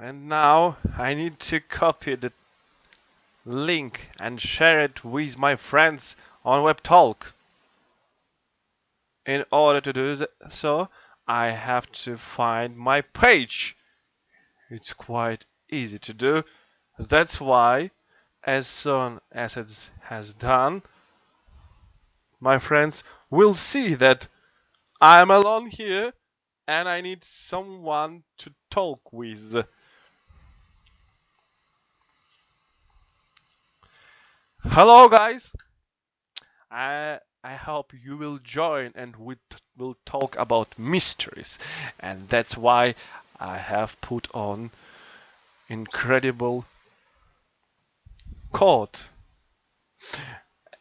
And now I need to copy the link and share it with my friends on WebTalk. In order to do so, I have to find my page. It's quite easy to do. That's why, as soon as it has done, my friends will see that I'm alone here and I need someone to talk with. Hello, guys. I hope you will join and we will talk about mysteries, and that's why I have put on incredible coat.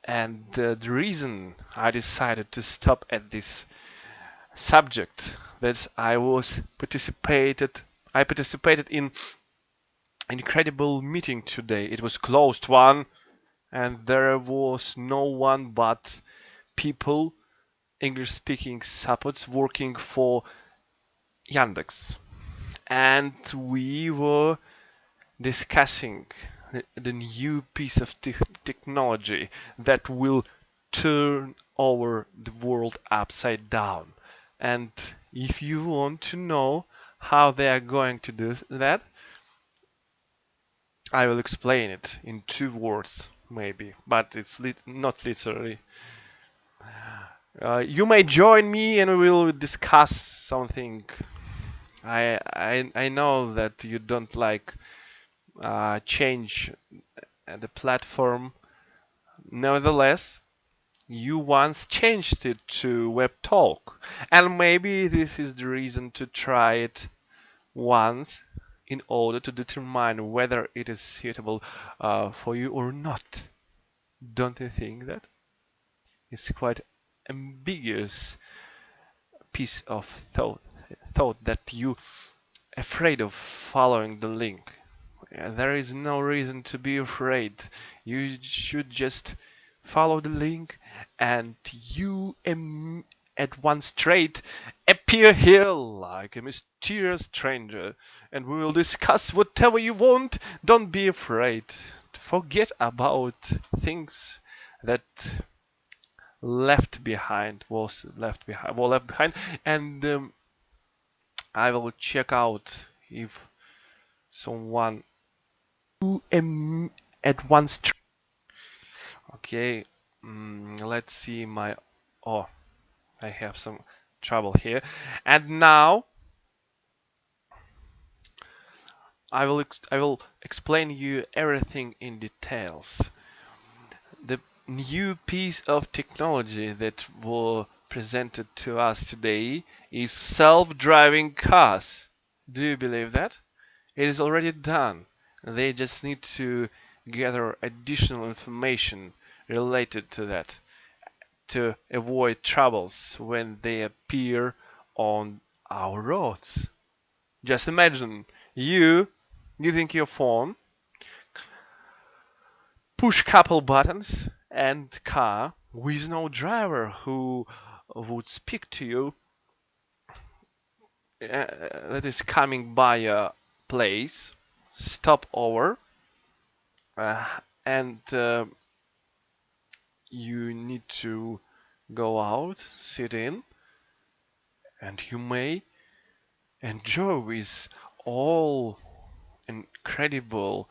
And the reason I decided to stop at this subject that I participated in incredible meeting today. It was closed one, and there was no one but people, English speaking supports working for Yandex. And we were discussing the new piece of technology that will turn over the world upside down. And if you want to know how they are going to do that, I will explain it in 2 words, maybe, but it's not literally. You may join me and we will discuss something. I know that you don't like change the platform. Nevertheless, you once changed it to WebTalk, and maybe this is the reason to try it once in order to determine whether it is suitable for you or not. Don't you think that? It's quite ambiguous piece of thought that you afraid of following the link. There is no reason to be afraid. You should just follow the link and you at one straight appear here like a mysterious stranger and we will discuss whatever you want. Don't be afraid. Forget about things that were left behind, and I will check out if someone at once. Okay, let's see my. Oh, I have some trouble here, and now I will explain you everything in details. The new piece of technology that was presented to us today is self-driving cars. Do you believe that? It is already done. They just need to gather additional information related to that to avoid troubles when they appear on our roads. Just imagine you using your phone, push couple buttons, and car with no driver who would speak to you that is coming by a place, stop over, and you need to go out, sit in, and you may enjoy with all incredible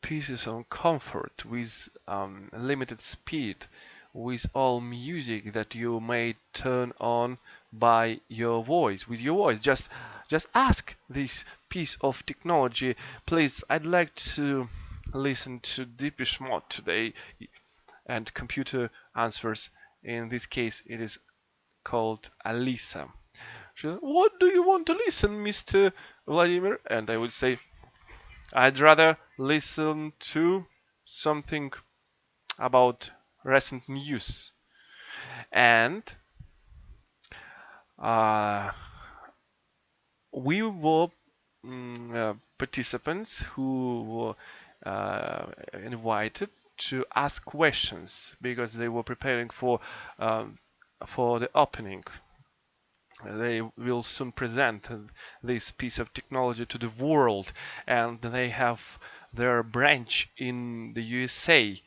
pieces of comfort, with limited speed, with all music that you may turn on by your voice, with your voice. Just ask this piece of technology, please. I'd like to listen to Deepish Mode today, and computer answers. In this case, it is called Alisa. What do you want to listen, Mr. Vladimir? And I would say, I'd rather listen to something about recent news. And uh, we were participants who were invited to ask questions because they were preparing for the opening. They will soon present this piece of technology to the world, and they have their branch in the USA.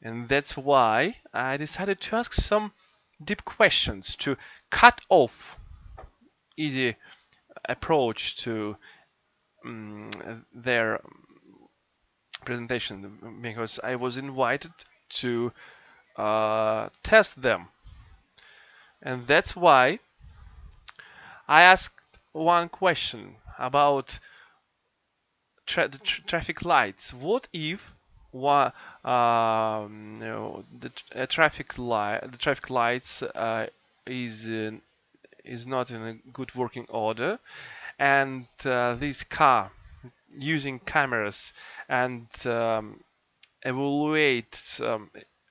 And that's why I decided to ask some deep questions to cut off easy approach to their presentation, because I was invited to test them. And that's why I asked one question about traffic lights. What if the traffic lights is not in a good working order, and this car using cameras and evaluate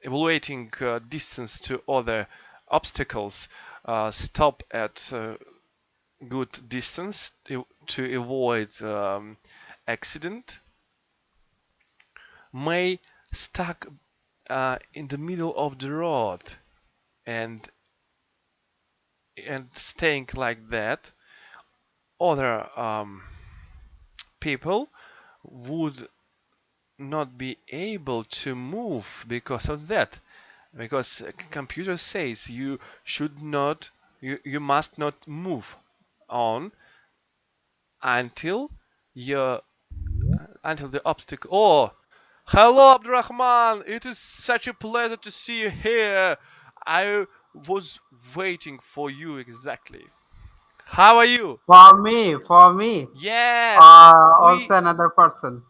evaluating distance to other obstacles, stop at good distance to avoid accident, may stuck in the middle of the road and staying like that, other people would not be able to move because of that, because computer says you should not, you must not move on until your until the obstacle. Oh, hello, Abdurrahman. It is such a pleasure to see you here. I was waiting for you exactly. How are you? For me, Yes, we also another person.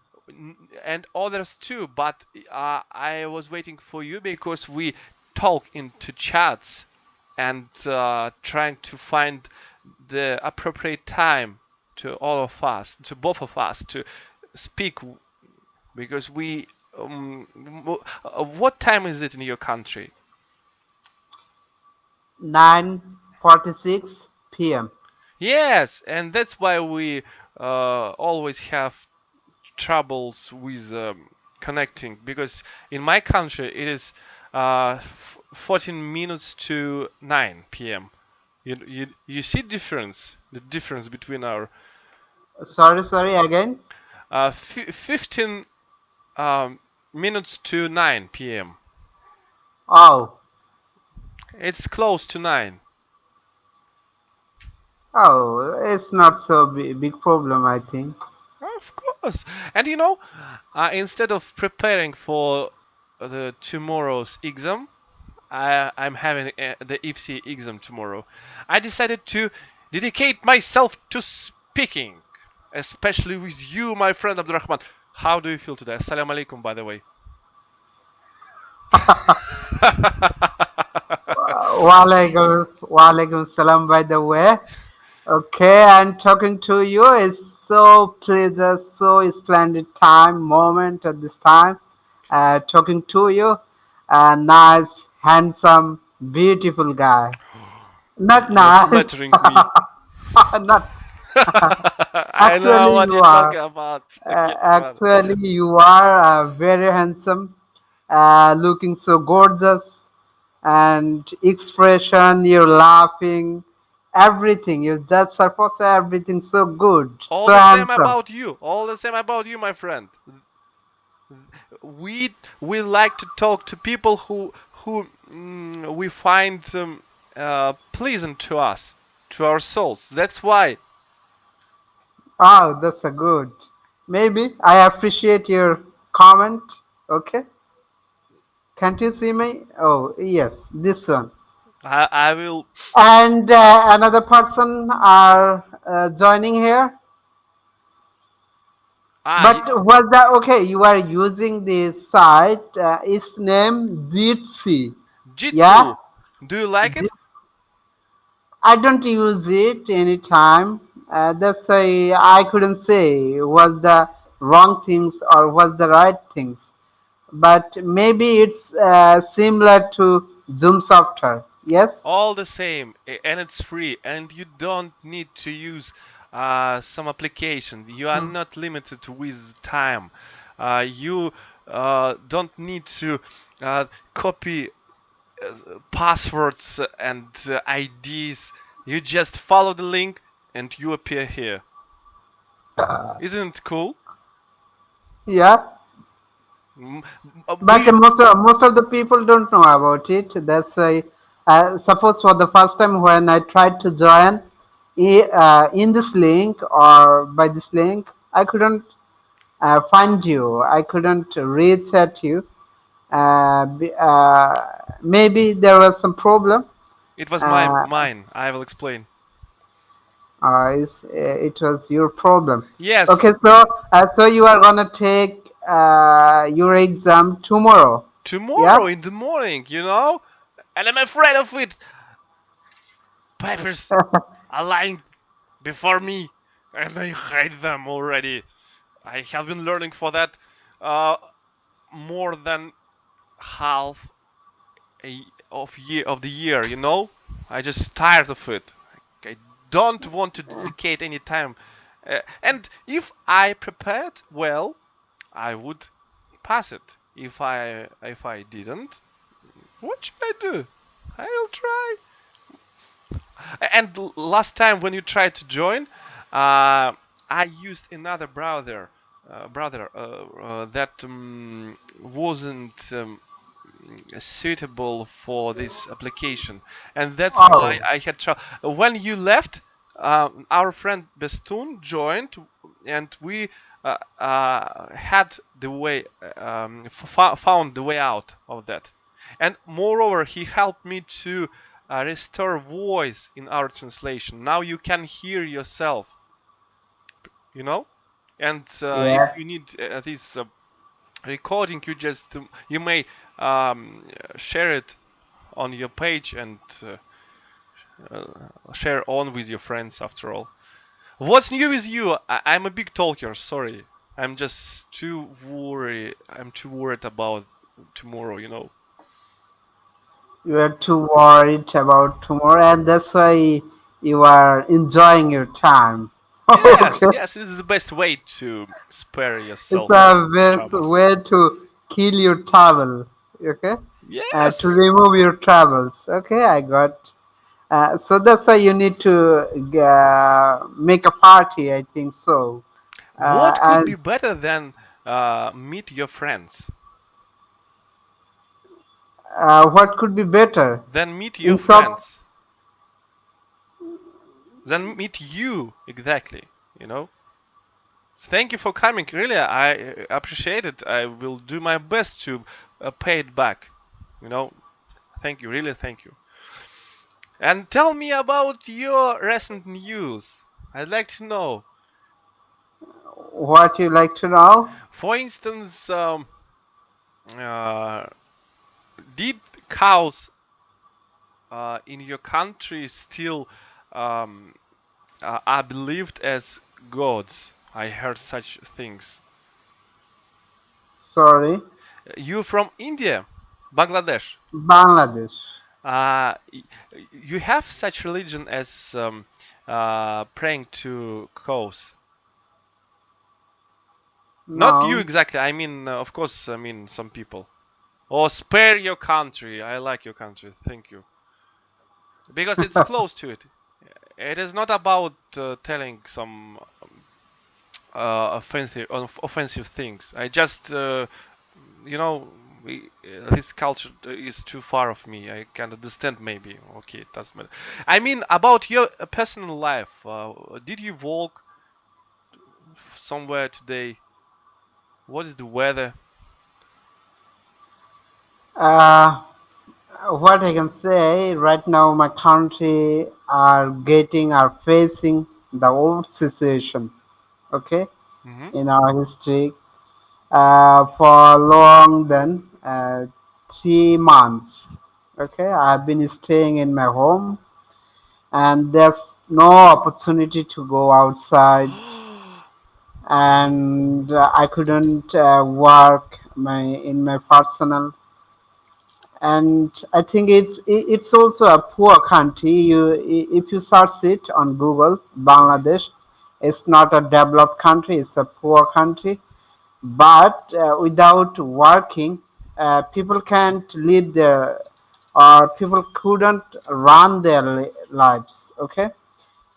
and others too, but I was waiting for you because we talk into chats and trying to find the appropriate time to all of us, to both of us, to speak, because we what time is it in your country? 9:46 p.m. Yes, and that's why we always have troubles with connecting, because in my country it is 14 minutes to 9 p.m. You see the difference between our Sorry, again. 15 minutes to 9 p.m. Oh, It's close to 9. it's not so big problem, I think. Of course. And instead of preparing for the tomorrow's exam, I'm having the IFSI exam tomorrow. I decided to dedicate myself to speaking, especially with you, my friend Abdurrahman. How do you feel today? Assalamu alaikum, by the way. Walaikum salam, by the way. Okay, and talking to you is so pleasure, so splendid time, moment at this time. Talking to you, a nice, handsome, beautiful guy. Not You're nice, flattering me. not I know actually what you you're are. talking about. Forget about it. Actually, you are very handsome, looking so gorgeous, and expression, you're laughing, everything. You just surface everything so good, All so the same handsome. about you. All the same about you, my friend. We like to talk to people who we find pleasant to us, to our souls. That's why. Oh, that's a good. Maybe I appreciate your comment. Okay, can't you see me? Oh, yes, this one. I will. And another person are joining here. Ah, But was that okay? You are using this site. Its name Jitsi. Yeah, Jitsu. Do you like it? I don't use it anytime. That's why I couldn't say was the wrong things or was the right things. But maybe it's similar to Zoom software. Yes. All the same, and it's free, and you don't need to use some application. You are Hmm. not limited with time. You don't need to copy passwords and IDs You just follow the link and you appear here. Isn't it cool? Yeah, Mm, but We most of the people don't know about it. That's why, suppose for the first time when I tried to join in this link or by this link, I couldn't find you. I couldn't reach at you. Maybe there was some problem. It was Uh, mine. I will explain. it was your problem. Yes, Okay, so you are gonna take your exam tomorrow. Yeah. tomorrow in the morning, and I'm afraid of it. Papers are lying before me, and I hate them already. I have been learning for that uh, more than half of the year. I just tired of it. I don't want to dedicate any time. And if I prepared well, I would pass it. If I didn't, what should I do? I'll try. And last time when you tried to join, I used another browser that wasn't suitable for this application, and that's why Oh, I had trouble. When you left, our friend Bestun joined, and we had the way found the way out of that. And moreover, he helped me to restore voice in our translation. Now you can hear yourself, you know. And if yeah. you need this recording, you may share it on your page and share on with your friends. After all, what's new with you? I'm a big talker. Sorry, I'm just too worried. I'm too worried about tomorrow. You are too worried about tomorrow, and that's why you are enjoying your time. Yes, Okay, yes, this is the best way to spare it's yourself a best troubles. way to kill your travel. Okay, to Yes. remove your travels. Okay, I got. So that's why you need to make a party. I think so. What could be And better than meet your friends? what could be better? Than meet your In shop, friends? Than meet you exactly? You know. Thank you for coming. Really, I appreciate it. I will do my best to pay it back. You know. Thank you. Really, thank you. And tell me about your recent news. I'd like to know. what you like to know? For instance, uh, did cows in your country still um, are believed as gods? I heard such things. Sorry, You from India, Bangladesh. Bangladesh. You have such religion as praying to cows. Not you No. exactly. I mean, of course, I mean some people. Or spare your country. I like your country. Thank you. Because it's close to it. It is not about telling some offensive things. I just you know his culture is too far of me. I can't understand maybe. Okay, it doesn't matter. I mean about your personal life. Did you walk somewhere today? What is the weather? Uh, what I can say right now, my country are facing the old situation. Okay, Hmm. in our history, for long than 3 months. Okay, I've been staying in my home, and there's no opportunity to go outside, and I couldn't work in my personal. And I think it's also a poor country. If you search it on Google, Hmm. Bangladesh, it's not a developed country. It's a poor country. But without working, people can't live there or people couldn't run their lives. Okay,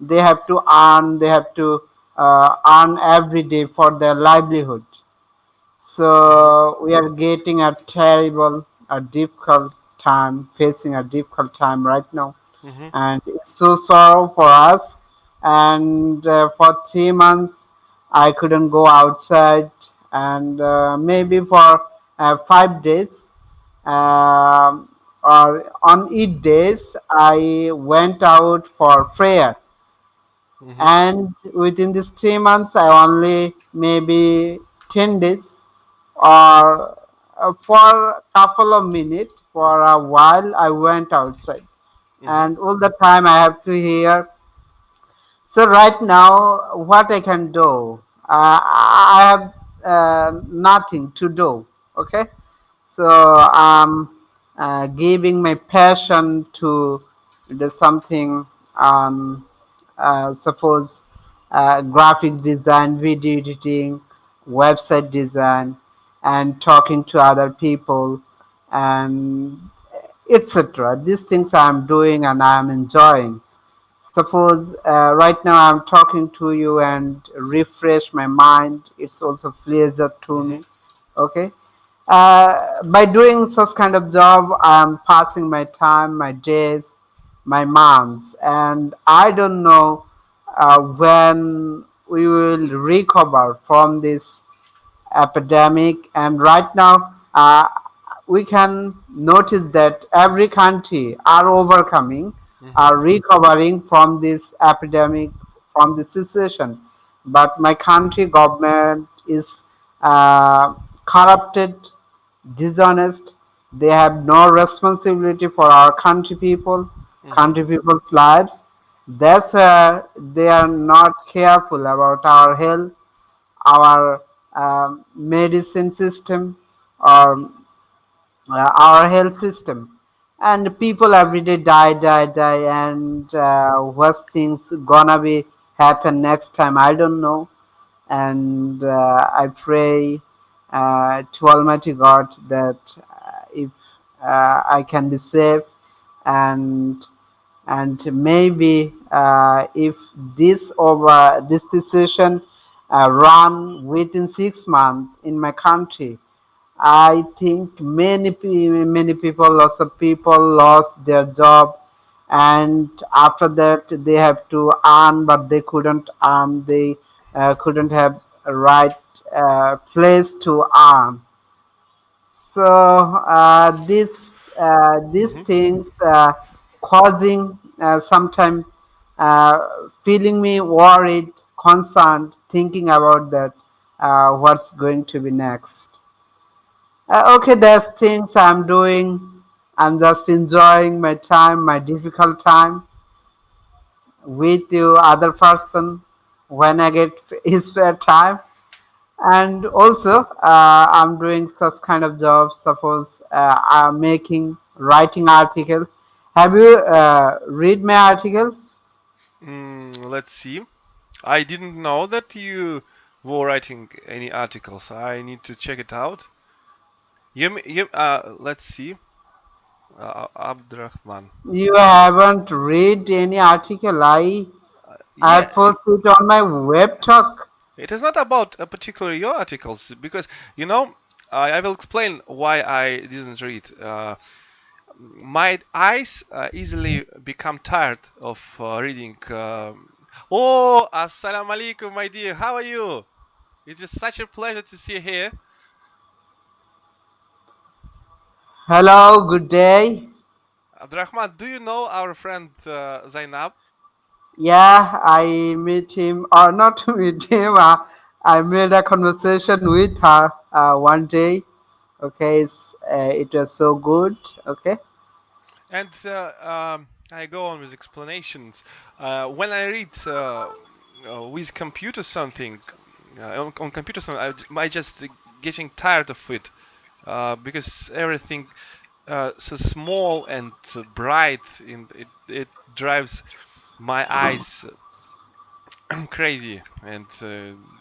they have to earn. They have to earn every day for their livelihood. Mhm. So we are getting a terrible, a difficult time, facing a difficult time right now, Mhm. and it's so sorrow for us. And for 3 months, I couldn't go outside, and maybe for 5 days, or on each days, I went out for prayer. Mhm. And within these 3 months, I only maybe 10 days or for a couple of minutes, for a while, I went outside, Mhm. and all the time I have to hear. So right now, what I can do, I have nothing to do. Okay, so I'm giving my passion to do something. Suppose graphic design, video editing, website design, and talking to other people, and etc. These things I'm doing and I'm enjoying. Suppose right now I'm talking to you and refresh my mind. It's also pleasure to Mhm. me. Okay. By doing such kind of job, I'm passing my time, my days, my months, and I don't know when we will recover from this epidemic. And right now, we can notice that every country are overcoming, Mhm. are recovering from this epidemic, from this situation. But my country government is corrupted, dishonest. They have no responsibility for our Mhm. country people's lives. That's why they are not careful about our health, our medicine system, or our health system. And people every day die, and what's things gonna be happen next time? I don't know. And I pray to Almighty God that if I can be safe, and maybe if this decision run within 6 months in my country, I think many people, lots of people lost their job, and after that they have to earn, but they couldn't earn. They couldn't have a right place to earn. So these Mhm. things causing sometimes feeling me worried, concerned, thinking about that what's going to be next. Okay, there's things I'm doing. I'm just enjoying my time, my difficult time with you, other person, when I get his spare time. And also, I'm doing such kind of jobs. Suppose I'm writing articles. Have you read my articles? Let's see. I didn't know that you were writing any articles. I need to check it out. Let's see. Abdurrahman. You haven't read any article. I Yeah, post it on my web talk. it is not about a particular your articles because you know I will explain why I didn't read. My eyes easily become tired of reading. Oh, assalamu alaikum, my dear. How are you? It is such a pleasure to see you here. Hello, good day. Abdurrahman, do you know our friend Zainab? Yeah, I meet him, or not meet him. I made a conversation with her one day. Okay, it was so good. Okay. And I go on with explanations. When I read with computer something, on computer something, I just getting tired of it because everything so small and bright, and it drives my eyes crazy. And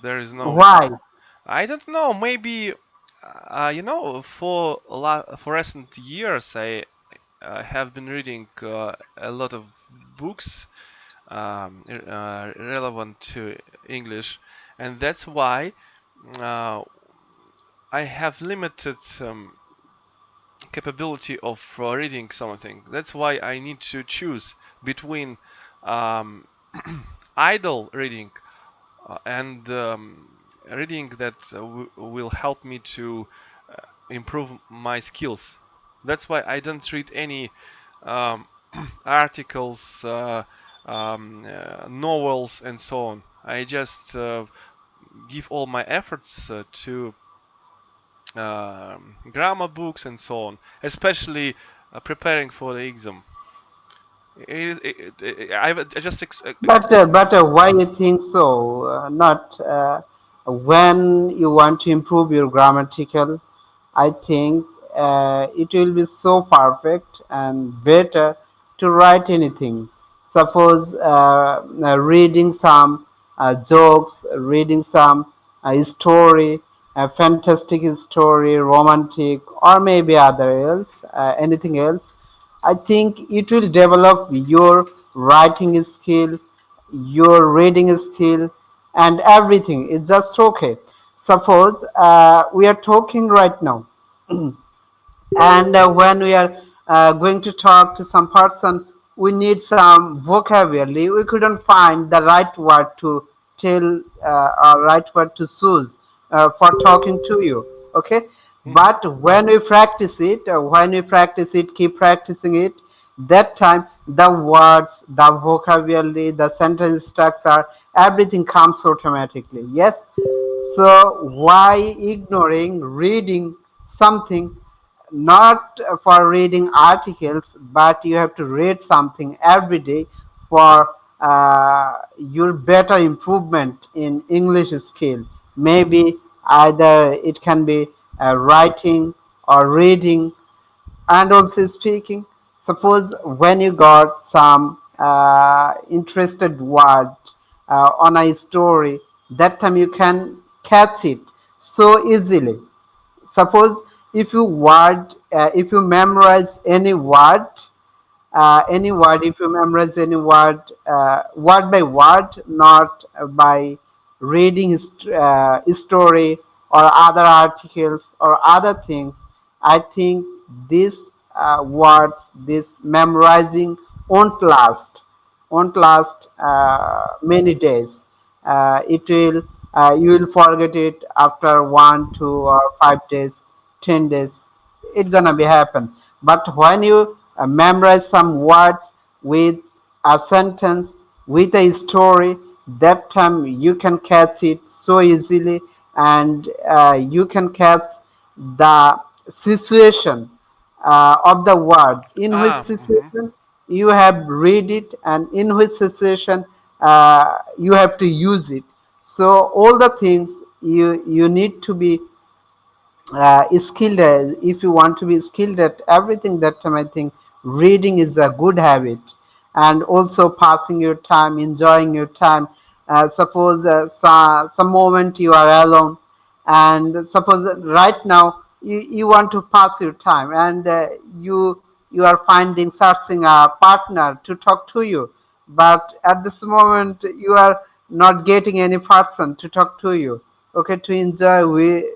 there is no. Why? I don't know. Maybe for recent years, I have been reading a lot of books relevant to English, and that's why uh, I have limited capability of reading something. That's why I need to choose between um, idle reading and reading that will help me to improve my skills. That's why I don't read any um, articles, novels, and so on. I just give all my efforts to grammar books and so on, especially preparing for the exam. I just But why you think so? Not when you want to improve your grammatical. I think it will be so perfect and better to write anything. Suppose reading some jokes, reading some story, a fantastic story, romantic, or maybe other else, anything else. I think it will develop your writing skill, your reading skill, and everything. It's just okay. Suppose we are talking right now, and when we are going to talk to some person, we need some vocabulary. We couldn't find the right word to tell or right word to choose for talking to you. Okay, Mhm. but when we practice it, keep practicing it. That time, the words, the vocabulary, the sentence structure, everything comes automatically. Yes. So why ignoring reading something, not for reading articles, but you have to read something every day for your better improvement in English skill. Maybe either it can be writing or reading and also speaking. Suppose when you got some interested word on a story, that time you can catch it so easily. Suppose if you memorize any word, if you memorize any word, word by word, not by reading story or other articles or other things, I think these words, this memorizing won't last many days. It will You will forget it after 1, 2, or 5 days, 10 days. It's gonna be happen. But when you memorize some words with a sentence, with a story, that time you can catch it so easily, and you can catch the situation of the words, in which Mhm. situation you have read it and in which situation you have to use it. So all the things you need to be skilled if you want to be skilled at everything. That time I think reading is a good habit, and also passing your time, enjoying your time. Suppose some moment you are alone, and suppose right now you want to pass your time, and you are finding searching a partner to talk to you, but at this moment you are not getting any person to talk to you, okay, to enjoy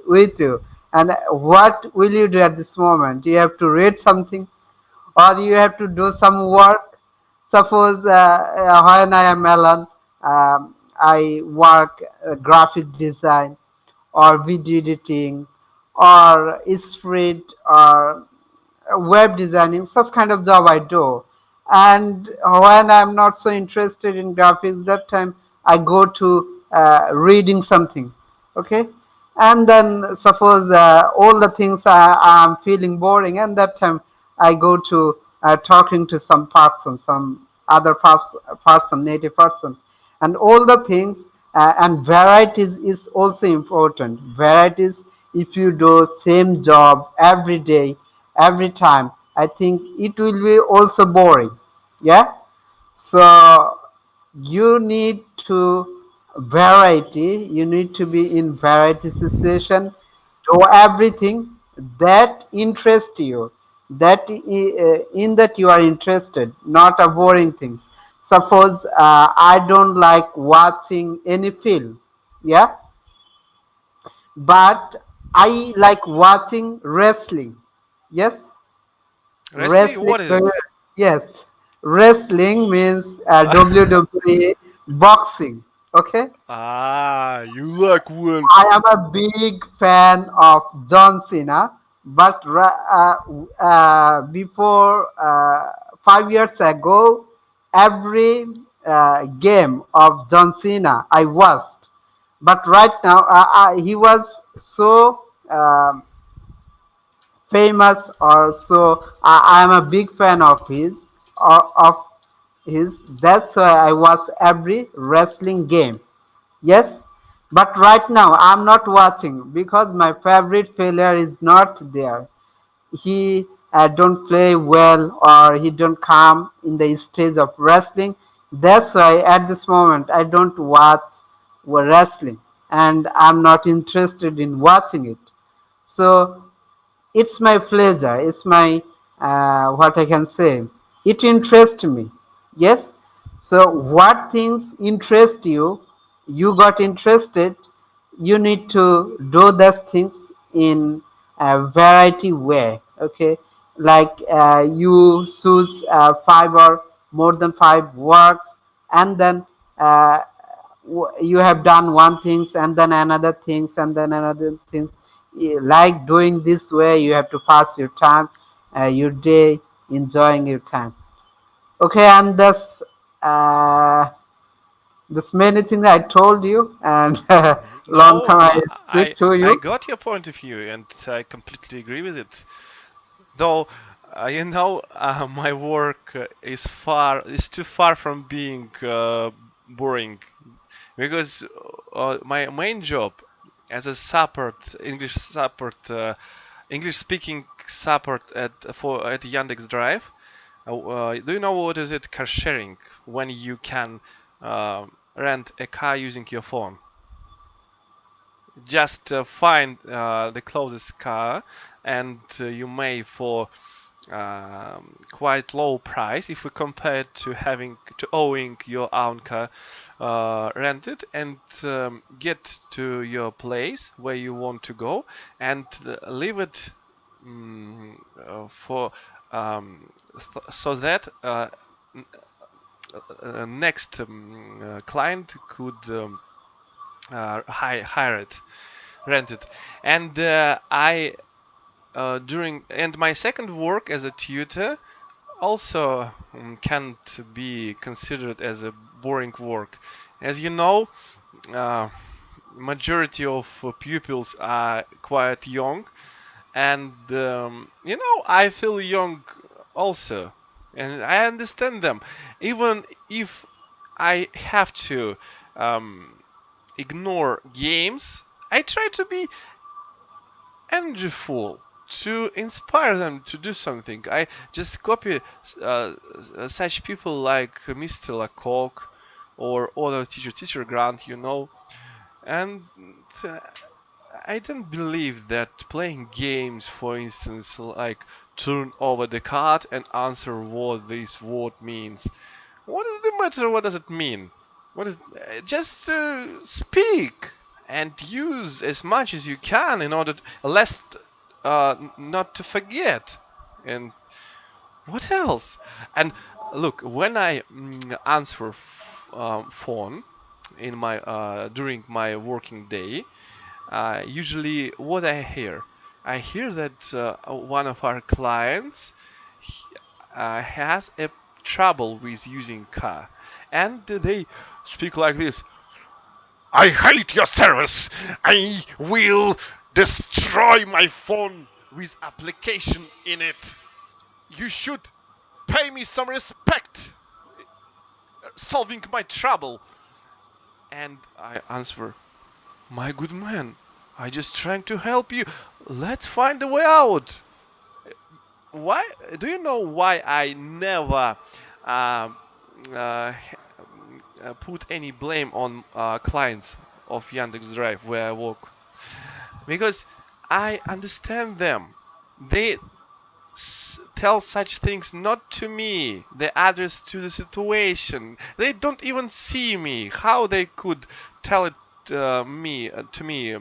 with you. And what will you do at this moment? You have to read something, or you have to do some work. Suppose when I am alone, I work graphic design or video editing or spread or web designing, such kind of job I do. And when I'm not so interested in graphics, that time I go to reading something. Okay, and then suppose all the things I'm feeling boring, and that time I go to talking to some person, some other person, native person, and all the things. And varieties is also important. Varieties, if you do same job every day, every time, I think it will be also boring. Yeah. So you need to variety. You need to be in variety situation. Do everything that interests you. in that you are interested, not a boring things. Suppose I don't like watching any film, yeah, but I like watching wrestling. Yes, Wrestling? wrestling. What is it? Yes, wrestling means WWE boxing. Okay, Ah, you like one. I am a big fan of John Cena, but before 5 years ago, every game of John Cena I watched. But right now, he was so famous, or so I am a big fan of his. That's why I watch every wrestling game. Yes, but right now I'm not watching because my favorite failure is not there. He don't play well, or he don't come in the stage of wrestling. That's why at this moment I don't watch wrestling, and I'm not interested in watching it. So it's my pleasure. It's my what I can say. It interests me. Yes. So what things interest you? You got interested. You need to do those things in a variety way. Okay. Like you choose five or more than five works, and then uh, you have done one things, and then another things, and then another things. Like doing this way, you have to pass your time, your day, enjoying your time. Okay, and uh, this many things I told you, and long No, time I I speak to I you. got your point of view, and I completely agree with it. Though, my work is too far from being boring, because my main job as a support English speaking support at Yandex Drive. Do you know what is it? Car sharing, when you can rent a car using your phone. Just find the closest car, and you may for quite low price if we compare it to having to owing your own car, rent it and get to your place where you want to go, and leave it for so that next client could hire it, rent it. And I during and my second work as a tutor also can't be considered as a boring work. As you know, uh, majority of pupils are quite young, and I feel young also, and I understand them, even if I have to um, ignore games. I try to be energyful to inspire them to do something. I just copy such people like Mr. Lecoq or other teacher Grant, and uh, I don't believe that playing games, for instance, like turn over the card and answer what this word means. What is the matter? What does it mean? What is just speak and use as much as you can in order lest not to forget. And what else? And look, when I answer phone in my during my working day, usually what I hear that one of our clients has a trouble with using car, and they speak like this: I hate your service. I will destroy my phone with application in it. You should pay me some respect solving my trouble. And I answer, my good man, I just trying to help you. Let's find a way out. Why do you know why I never uh, uh, put any blame on clients of Yandex Drive where I work? Because I understand them. They tell such things not to me, the address to the situation. They don't even see me. How they could tell it me to me?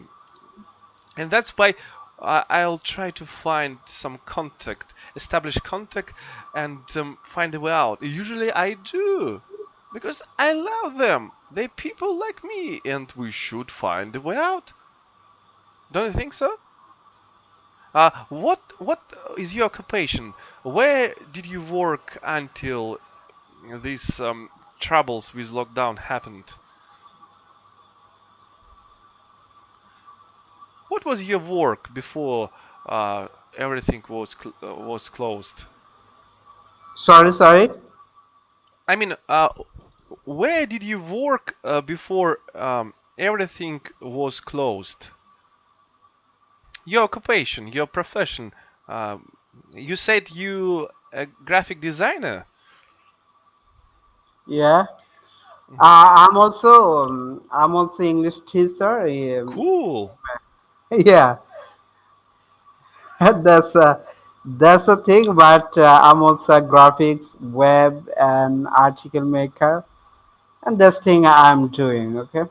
And that's why I'll try to find some contact, establish contact, and find a way out. Usually I do, because I love them. They people like me, and we should find a way out. Don't you think so? What is your occupation? Where did you work until these troubles with lockdown happened? What was your work before everything was closed? Sorry. I mean, where did you work before everything was closed? Your occupation, your profession. You said you a graphic designer. Yeah. I'm also English teacher. Cool. Yeah, that's the thing. But I'm also a graphics, web, and article maker, and that's thing I'm doing. Okay,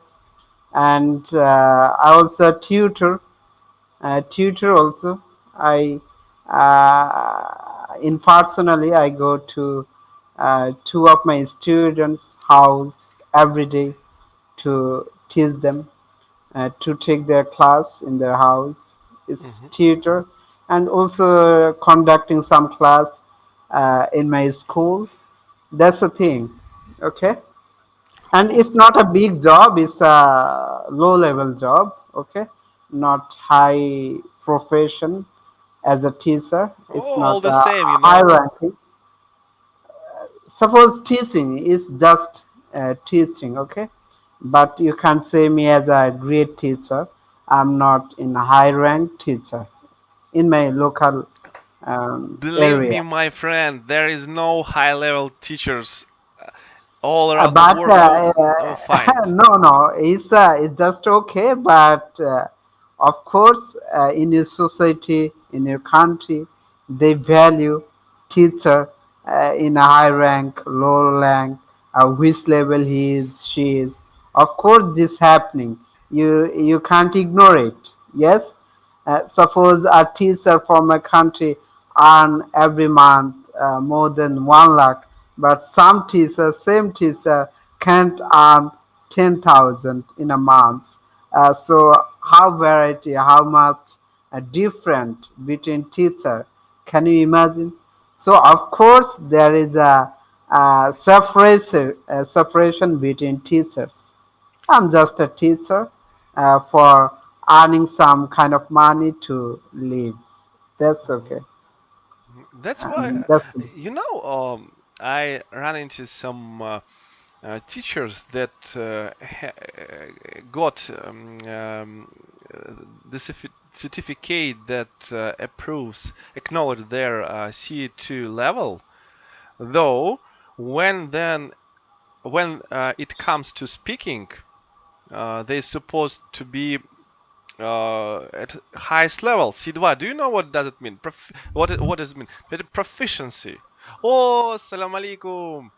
and I also tutor. Tutor also. I in personally I go to two of my students' house every day to teach them, to take their class in their house. It's Hmm. tutor, and also conducting some class in my school. That's the thing. Okay, and Cool. it's not a big job. It's a low level job. Okay, not high profession as a teacher. It's Oh, all not the a same, you high know. ranking. Suppose teaching is just teaching, okay, but you can't say me as a great teacher. I'm not in a high rank teacher in my local Believe area. me, my friend, there is no high-level teachers all Uh, around the but world uh, you'll find. no, it's just okay. But of course, in your society, in your country, they value teacher in a high rank, low rank, which level he is, she is. Of course, this happening. You can't ignore it. Yes. Suppose a teacher from a country earn every month more than 1 lakh, but some teacher, same teacher, can't earn 10,000 in a month. So how variety, how much different between teacher? Can you imagine? So of course there is a separation between teachers. I'm just a teacher for earning some kind of money to live. That's okay. That's why, That's I ran into some teachers that got the certificate that approves, acknowledge their C2 level. Though, when then when it comes to speaking, they're supposed to be at highest level, C2. Do you know what does it mean? What does it mean? Proficiency. Oh, salam alaikum.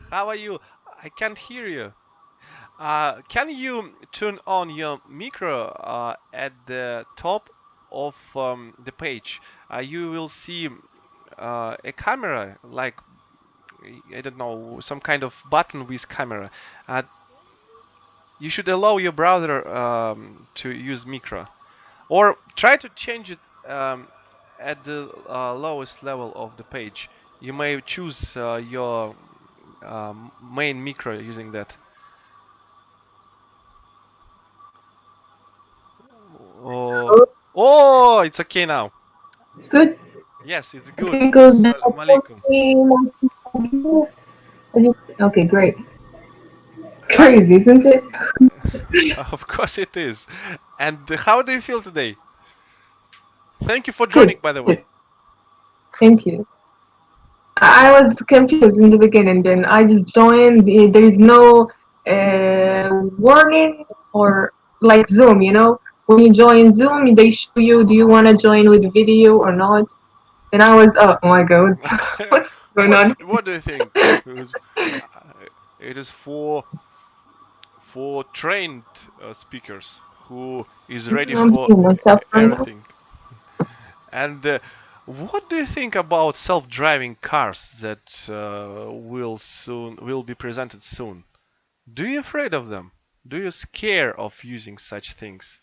How are you? I can't hear you. Can you turn on your micro at the top of the page? You will see a camera, like I don't know, some kind of button with camera. Uh, you should allow your browser to use micro, or try to change it at the lowest level of the page. You may choose your main micro using that. Oh, oh, it's okay now. It's good. Yes, it's good. Okay, because the Salam alaikum. unfortunately, okay, great. Crazy, isn't it? Of course it is. And how do you feel today? Thank you for Good, joining, by the way. good. Thank you. I was confused in the beginning, then I just joined. There is no warning or like Zoom, when you join Zoom, they show you, do you want to join with video or not? And I was, oh my God, what's going on? What do you think? Because it is for trained speakers who is ready I'm for seeing myself right now. everything. And what do you think about self-driving cars that will be presented soon? Do you afraid of them? Do you scare of using such things?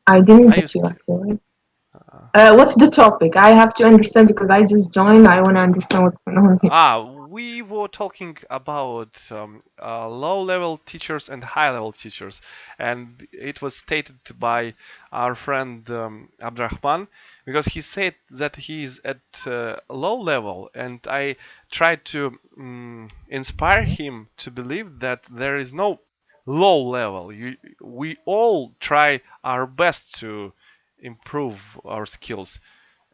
I didn't Are you get you scared? actually. What's the topic? I have to understand because I just joined. I want to understand what's going on here. We were talking about low-level teachers and high-level teachers, and it was stated by our friend Abdurrahman because he said that he is at low level, and I tried to inspire him to believe that there is no low level. We all try our best to improve our skills,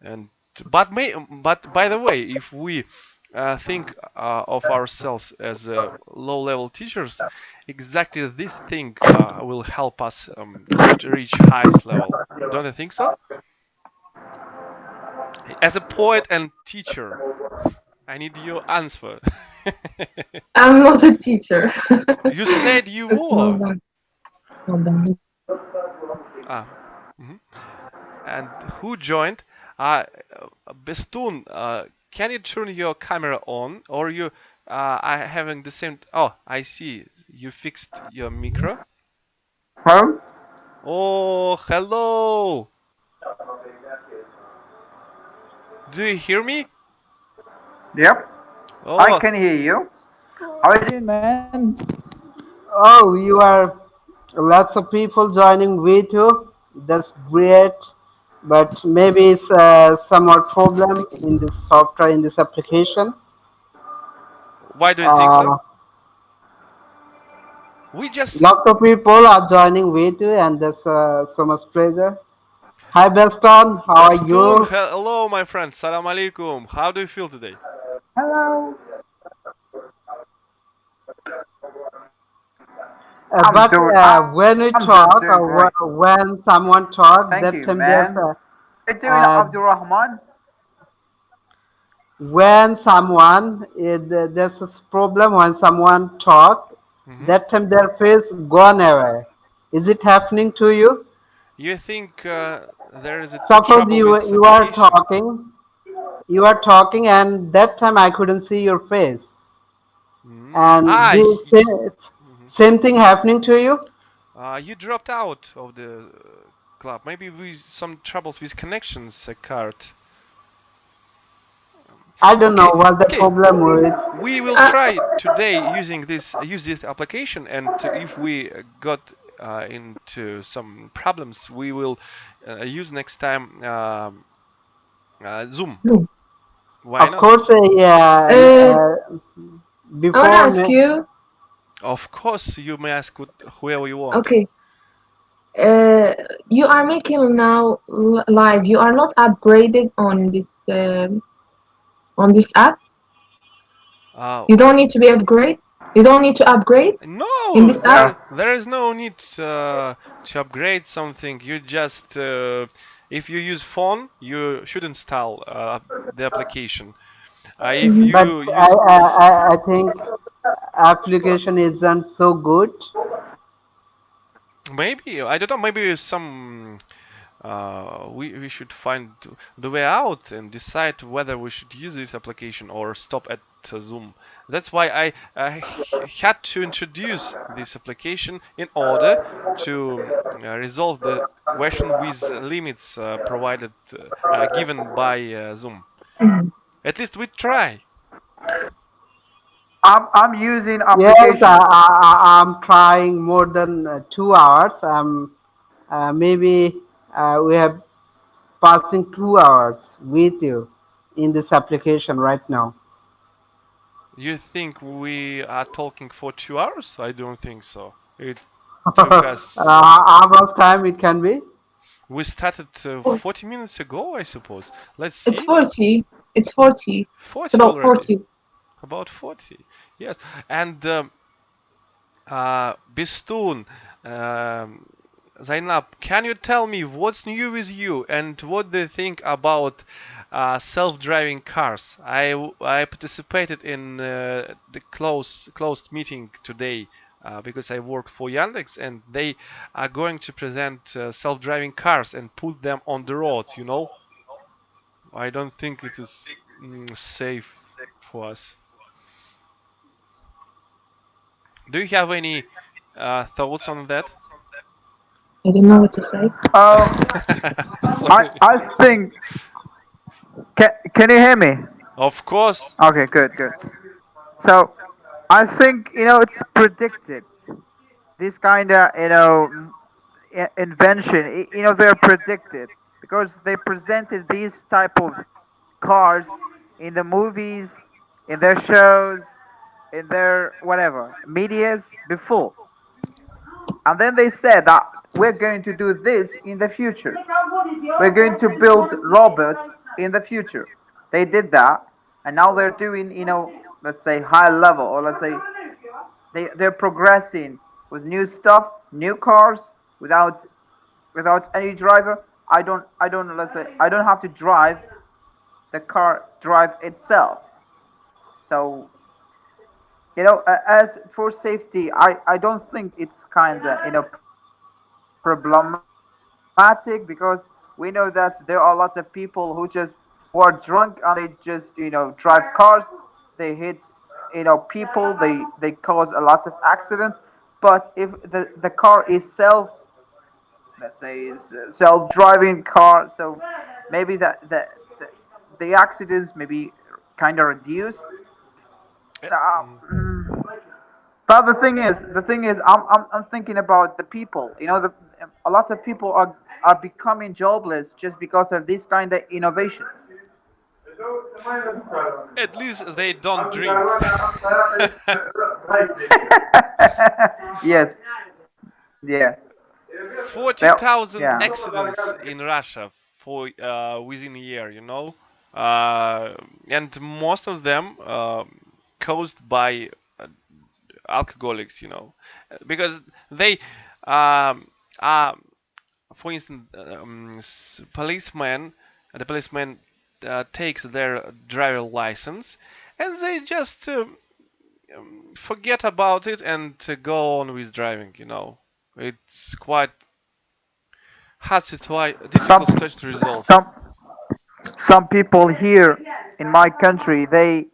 and but by the way, if we think of ourselves as low-level teachers, exactly this thing will help us to reach highest level. Don't you think so? As a poet and teacher, I need your answer. I'm not a teacher. You said you Okay, were. hold on. Hold on. Ah, mhm. And who joined? Uh, Bestun, can you turn your camera on, or you are having the same? Oh, I see. You fixed your micro. Hello? Oh, hello. Do you hear me? Yep, I Oh, can hear you. How is it, man? Oh, you are lots of people joining with you. That's great. But maybe it's somewhat problem in this software, in this application. why do you think so? Uh, We just Lots of people are joining with you, and that's so much pleasure. Hi, Beston. How are Bestun. you? Hello, my friend. Salam alaikum. How do you feel today? Hello. But when we I'm talk, doing or great. when someone talk, Thank that you, time there's man. How you doing, uh, Abdurrahman? when someone there's this problem when someone talk, Hmm. that time their face gone away. Is it happening to you? You think there is a Suppose trouble you with this you are application? talking, and that time I couldn't see your face, Hmm. and this Mhm. same thing happening to you. You dropped out of the club. Maybe with some troubles with connections card. I don't know Okay, what the okay. problem with. We will Uh, try today use this application, and if we got into some problems, we will use next time Zoom. no. Why Of not? course, Uh, I want to before. ask you. Of course, you may ask whoever you want. Okay. You are making now live. You are not upgraded on this app. Uh, You don't need to be upgrade. You don't need to upgrade in no, this app. there is no need to upgrade something. You just if you use phone, you should install the application. If Mhm. But you use I think application isn't so good. maybe I don't know, maybe some we should find the way out and decide whether we should use this application or stop at Zoom. That's why I had to introduce this application in order to resolve the question with limits provided given by Zoom. Mhm. At least we try. I'm using Yes, application. I'm trying more than 2 hours. Maybe we have passing 2 hours with you in this application right now. You think we are talking for 2 hours? I don't think so. It took us. How much time it can be? We started Oh, 40 minutes ago, I suppose. Let's it's see. 40. It's 40. It's 40 about already. 40. About 40. Yes. And Bistun, um, Zainab, can you tell me what's new with you and what do you think about self-driving cars? I participated in the closed meeting today because I work for Yandex and they are going to present self-driving cars and put them on the roads, you know? I don't think it is safe for us. Do you have any thoughts on that? I don't know what to say. Sorry. I think. Can you hear me? Of course. Okay, good, good. So, I think it's predicted. This kind of invention. They're predicted because they presented these type of cars in the movies, in their shows, in their whatever medias before, and then they said that we're going to do this in the future. We're going to build robots in the future. They did that, and now they're doing, let's say high level, or let's say they're progressing with new stuff, new cars without any driver. I don't let's say I don't have to drive the car drive itself. So as for safety, I don't think it's kind of problematic because we know that there are lots of people who are drunk and they just drive cars. They hit people. They cause a lot of accidents. But if the car is let's say is self-driving car, so maybe the accidents maybe kind of reduced. Mm. But the thing is, I'm thinking about the people. A lot of people are becoming jobless just because of these kind of innovations. At least they don't drink. Yes, yeah, well, 40,000 yeah. accidents in Russia for within a year, and most of them caused by alcoholics, because they, um, uh, for instance, the policeman takes their driver license, and they just forget about it and go on with driving. It's quite Some difficult situation to resolve. some some people here in my country, they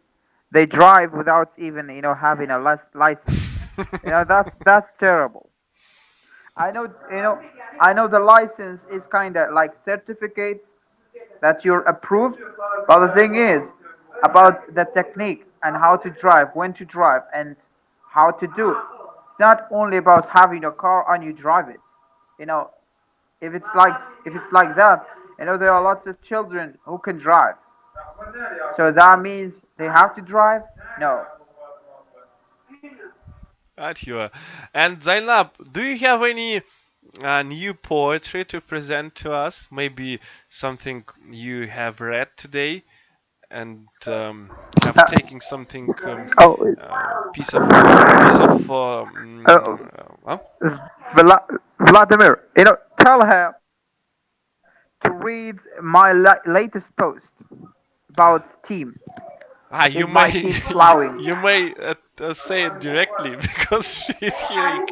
drive without even having a license. That's terrible. I know, I know the license is kind of like certificates that you're approved. But the thing is about the technique and how to drive, when to drive, and how to do it. It's not only about having a car and you drive it. You know, if it's like that, there are lots of children who can drive. So that means they have to drive? No. Right here. And Zainab, do you have any new poetry to present to us? Maybe something you have read today and have Uh, taken something oh, piece of uh, huh? Vladimir, tell her to read my latest post about team. You Is my may team plowing? you may say it directly because she's hearing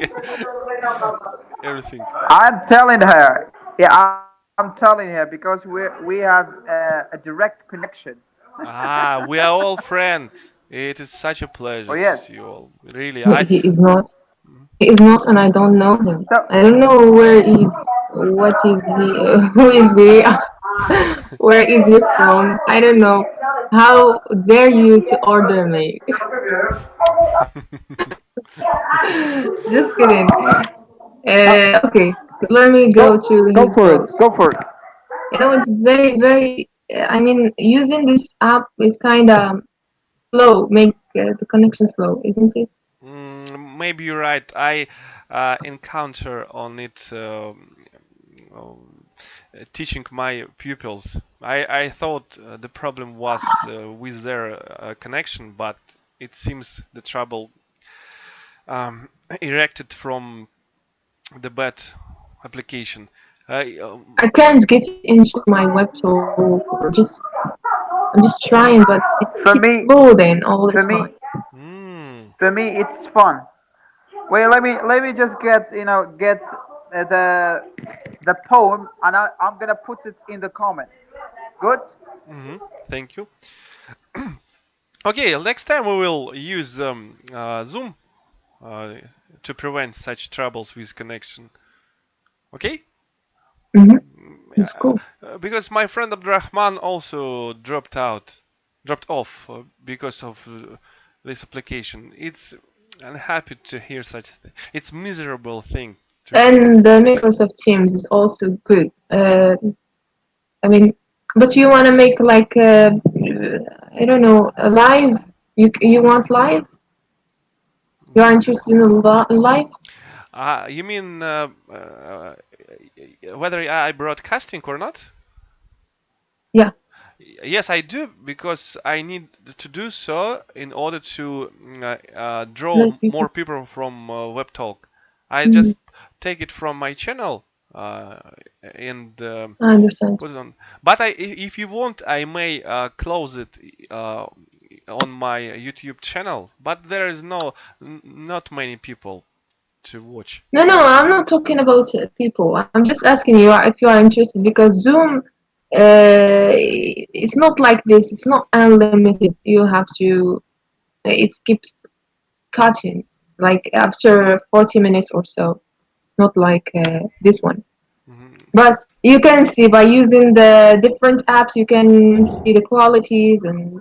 everything. I'm telling her. Yeah, I'm telling her because we have a direct connection. We are all friends. It is such a Oh pleasure to yes. see you all. Really, No, he is not. He is not, and I don't know him. So I don't know where is, what is he, who is he, where is he from. I don't know. How dare you to order me? Just kidding. uh, Okay, let me go go to go his for it. post. Go for it. It's very, very. I mean, using this app is kind of slow, make the connection slow, isn't it? Maybe you're right. I encounter on it teaching my pupils. I thought the problem was with their connection, but it seems the trouble um, erected from the bad application. I can't get into my web talk or just I'm just trying, but it For keeps me, loading all the for time. me, mm, for me, it's fun. Wait, let me just get the poem, and I'm gonna put it in the comments. Good. hmm Thank you. Okay, next time we will use Zoom uh, to prevent such troubles with connection. Okay? Mm-hmm. It's Uh, cool. because my friend Abdurrahman also dropped off because of this application. I'm happy to hear such a thing. It's miserable thing to hear. And the Microsoft Teams is also good. I mean, but you want to make like I don't know, a live. You want live? You are interested in live? You mean whether I broadcasting or not? Yeah, Yes, I do because I need to do so in order to draw live people. more people from WebTalk. I Mm, just take it from my channel uh, and I understand. put it on. But if you want, I may close it uh, on my YouTube channel. But there is not many people to watch. No, no, I'm not talking about people. I'm just asking you if you are interested because Zoom, it's not like this. It's not unlimited. You have to. It keeps cutting like after 40 minutes or so. Not like this one. hmm But you can see by using the different apps, you can see the qualities and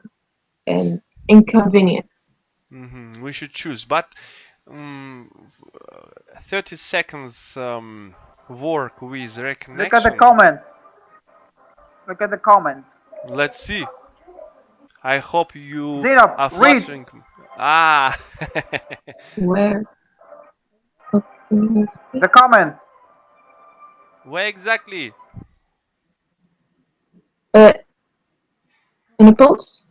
inconvenience. We should choose, but 30 seconds work with Look at the reconnection. comment. Look at the comment. Let's see. I hope you Zainab, are read flattering. Ah, Where? Okay, let's see. the comment. where exactly? Uh, in a post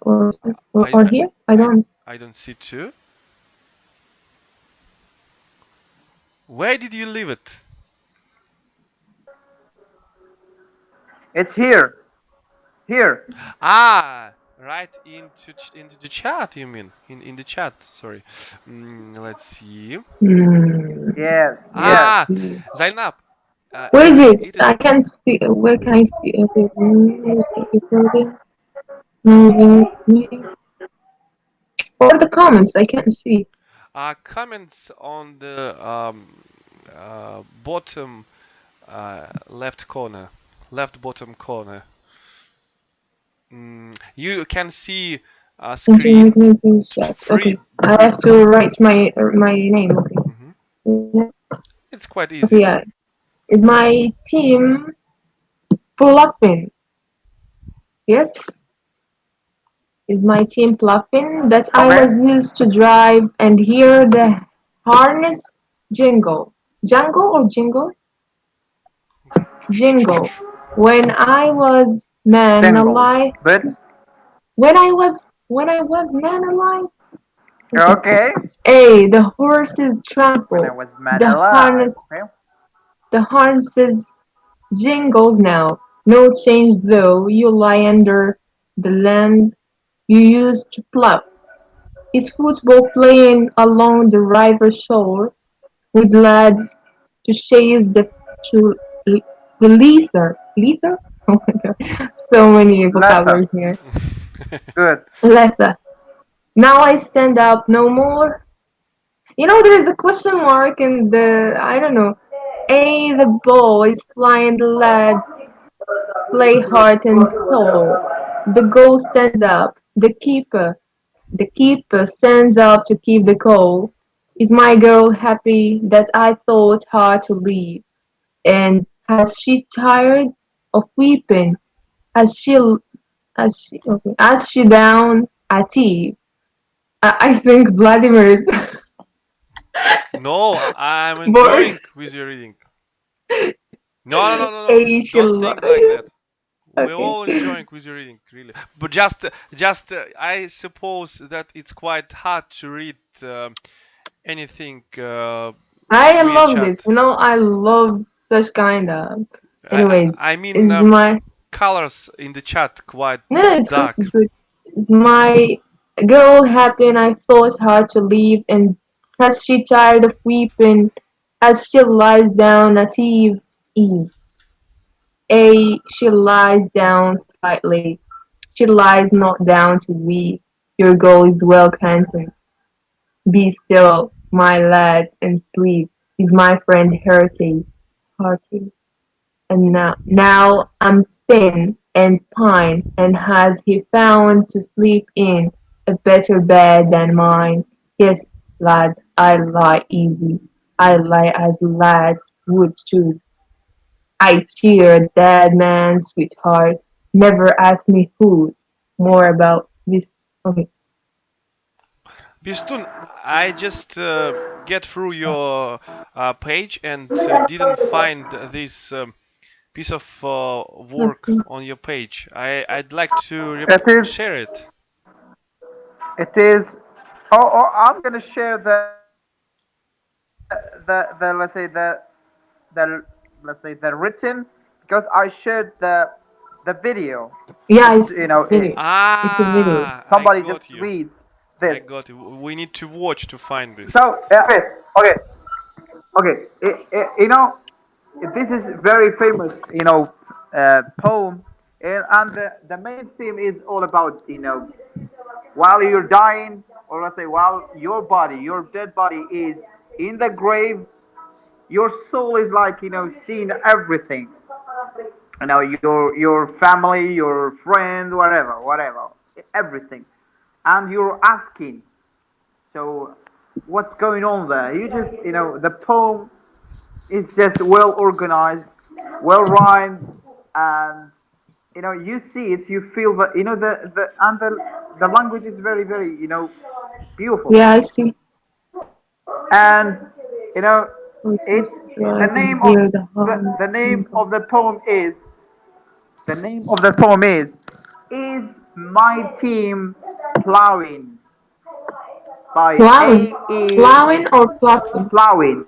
I, or I, here? I I, don't. I don't see too. Where did you leave it? It's here. Here. Ah, right into the chat. You mean in the chat? Sorry. Let's see. Yes. Let's Yes. Ah, see. Zainab. Where is it? It is. I can't see. Where can I see? Okay, recording, moving, meeting. Or the comments? I can't see. Comments on the bottom left corner, left bottom corner. You can see a screen, Intermittent chats. three, Okay, I three. have to write my name. Okay. Mhm. Yeah. It's quite Okay. easy. Yeah. Is my team bluffing? Yes. Is my team bluffing that I Come was in. used to drive and hear the harness jingle, jangle or jingle, jingle. When I was man Dingle. alive. But When I was when I was man alive. Okay. okay. A. The horses When I trample. was man The alive. harness. Okay. The harnesses jingles now. No change though. You lie under the land you used to plow. Is football playing along the river shore with lads to chase to the leather? Leather? Oh my god, so many Leather. vocabulary here. Good. Leather. Now I stand up no more. You know, there is a question mark in the, I don't know. A, the ball is flying, the lad play heart and soul. The goal stands up. The keeper stands up to keep the goal. Is my girl happy that I thought hard to leave? And has she tired of weeping? Has she, has she down at tea? I think Vladimir is No, I'm bored. enjoying with your reading. No, no, no, no, no. Hey, she Don't think like that. We're Okay. all enjoying with your reading, really. But I suppose that it's quite hard to read anything I via loved it. chat. I love. such kind of. I, Anyways, I mean, it's my colors in the chat quite no, it's good. dark. It's good. It's my girl happy, and I thought hard to leave, and has she tired of weeping as she lies down at Eve. She lies down slightly. She lies not down to weep. Your girl is well content. Be still, my lad, and sleep. Is my friend hearty. And now I'm thin and pine, and has he found to sleep in a better bed than mine? Yes, lad, I lie easy. I lie as lads would choose. I cheer a dead man's sweetheart. Never ask me who's more about this. Okay. Pistun, I just get through your page and didn't find this piece of work Okay. on your page. I'd like to It is. share it. It is. Oh, I'm gonna share the the let's say the written, because I shared the video. Yeah, It's it's video. It's a video. Ah, I somebody got just you. reads I this. got you. We need to watch to find this. So okay, okay. This is very famous, poem, and the main theme is all about, while you're dying, or let's say while your dead body is in the grave, your soul is like, seeing everything, your family, your friends, whatever, everything, and you're asking, so what's going on there? You just, the poem is just well organized, well rhymed, and you see it, you feel that, the language is very, very, beautiful. Yeah, I see. And you know We so it's strive and hear the horns the name tinkle. of the poem is the name of the poem is my team plowing, by Plowing. A E Plowing or plucking? plowing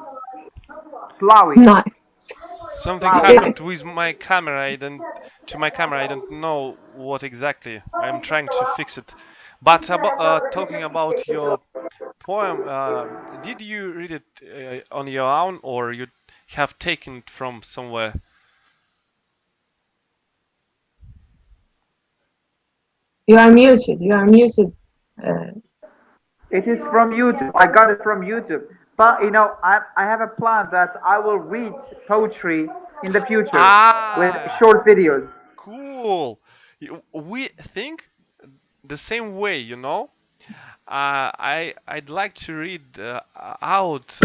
plowing Nice. Something plowing. happened with my camera. I don't know what exactly. I'm trying to fix it. But about talking about your poem, did you read it on your own, or you have taken it from somewhere? You are muted. You are muted. Uh, It is from YouTube. I got it from YouTube. But I have a plan that I will read poetry in the future with Ah, short videos. cool. We think the same way, you know. I'd like to read out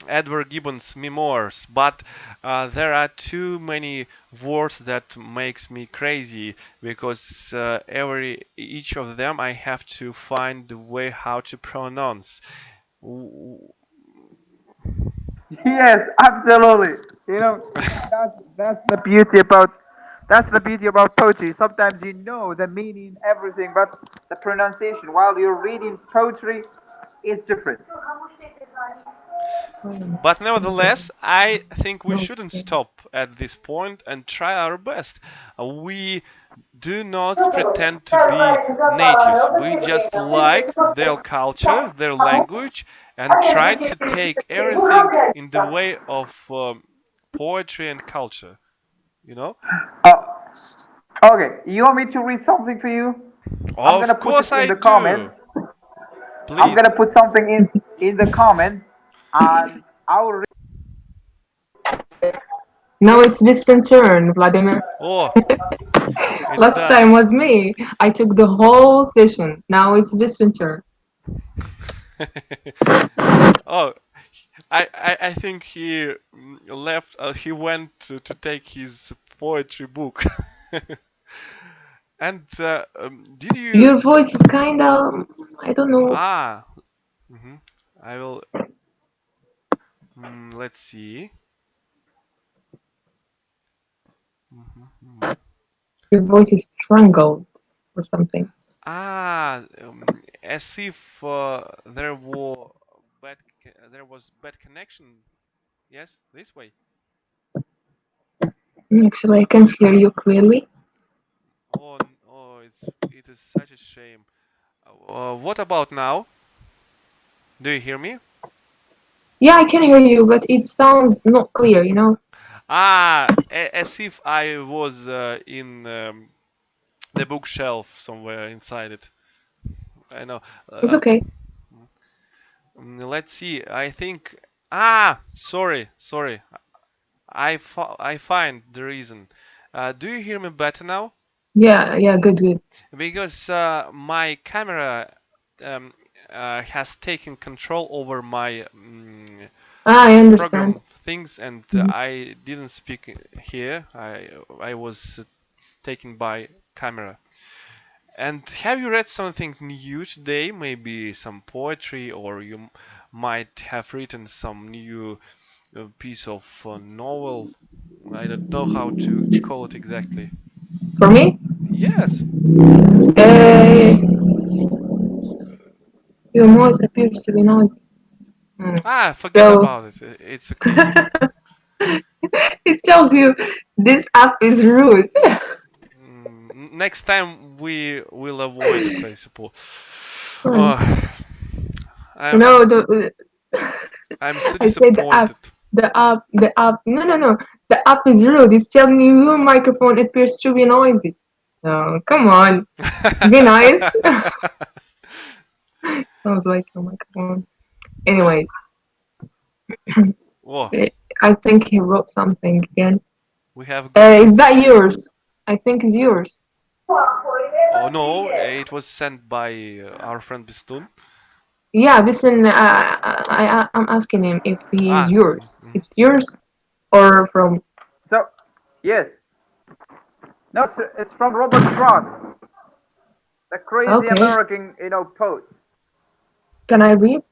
Edward Gibbon's memoirs, but there are too many words that makes me crazy because every each of them I have to find the way how to pronounce. W- Yes, absolutely. That's the beauty about poetry. Sometimes you know the meaning, everything, but the pronunciation while you're reading poetry is different. But nevertheless, I think we shouldn't okay. stop at this point and try our best. We do not pretend to be natives. We just like their culture, their language, and try to take everything in the way of poetry and culture. You know? Oh, okay. You want me to read something for you? I'm gonna Of put it course in I the comment. do. I'm gonna Please. put something in the comment, and I'll read Now it. it's Vincent's turn, Vladimir. Oh, it's Last done. time was me. I took the whole session. Now it's Vincent's turn. Oh, I think he left. He went to take his poetry book. And did you? Your voice is kind of, I don't know. Ah, hmm I will. Let's see. Mhm. Your voice is strangled or something. Ah, as if there was bad connection. Yes, this way. Actually, I can't hear you clearly. Oh, it is such a shame. What about now? Do you hear me? Yeah, I can hear you, but it sounds not clear, you know? As if I was in the bookshelf somewhere inside it. I know. It's Uh, okay. let's see. I think. Sorry. I find the reason. Do you hear me better now? Yeah, good. Because my camera um, has taken control over my Ah, I understand. program things, and Mhm. I didn't speak here. I was taken by camera. And have you read something new today? Maybe some poetry, or you might have written some new piece of novel. I don't know how to call it exactly. For me, Yes. uh, your voice appears to be noisy. Mm. Forget So, about it. It's okay. it tells you this app is rude. Next time we will avoid it, I suppose. Fun. Oh, You I'm know, I'm the I'm so I say disappointed. the app. No. The app is rude. It's telling you your microphone appears to be noisy. No, come on, be nice. I was like, your microphone. Anyways, Whoa, eh, I think he wrote something again. we have got Is something that here. yours? I think it's yours. Oh no, it was sent by our friend Bistun. Yeah, listen, I'm asking him if he is yours. Mhm. It's yours or from. So, yes. No, it's from Robert Frost, the crazy Okay, American, poet. can I read?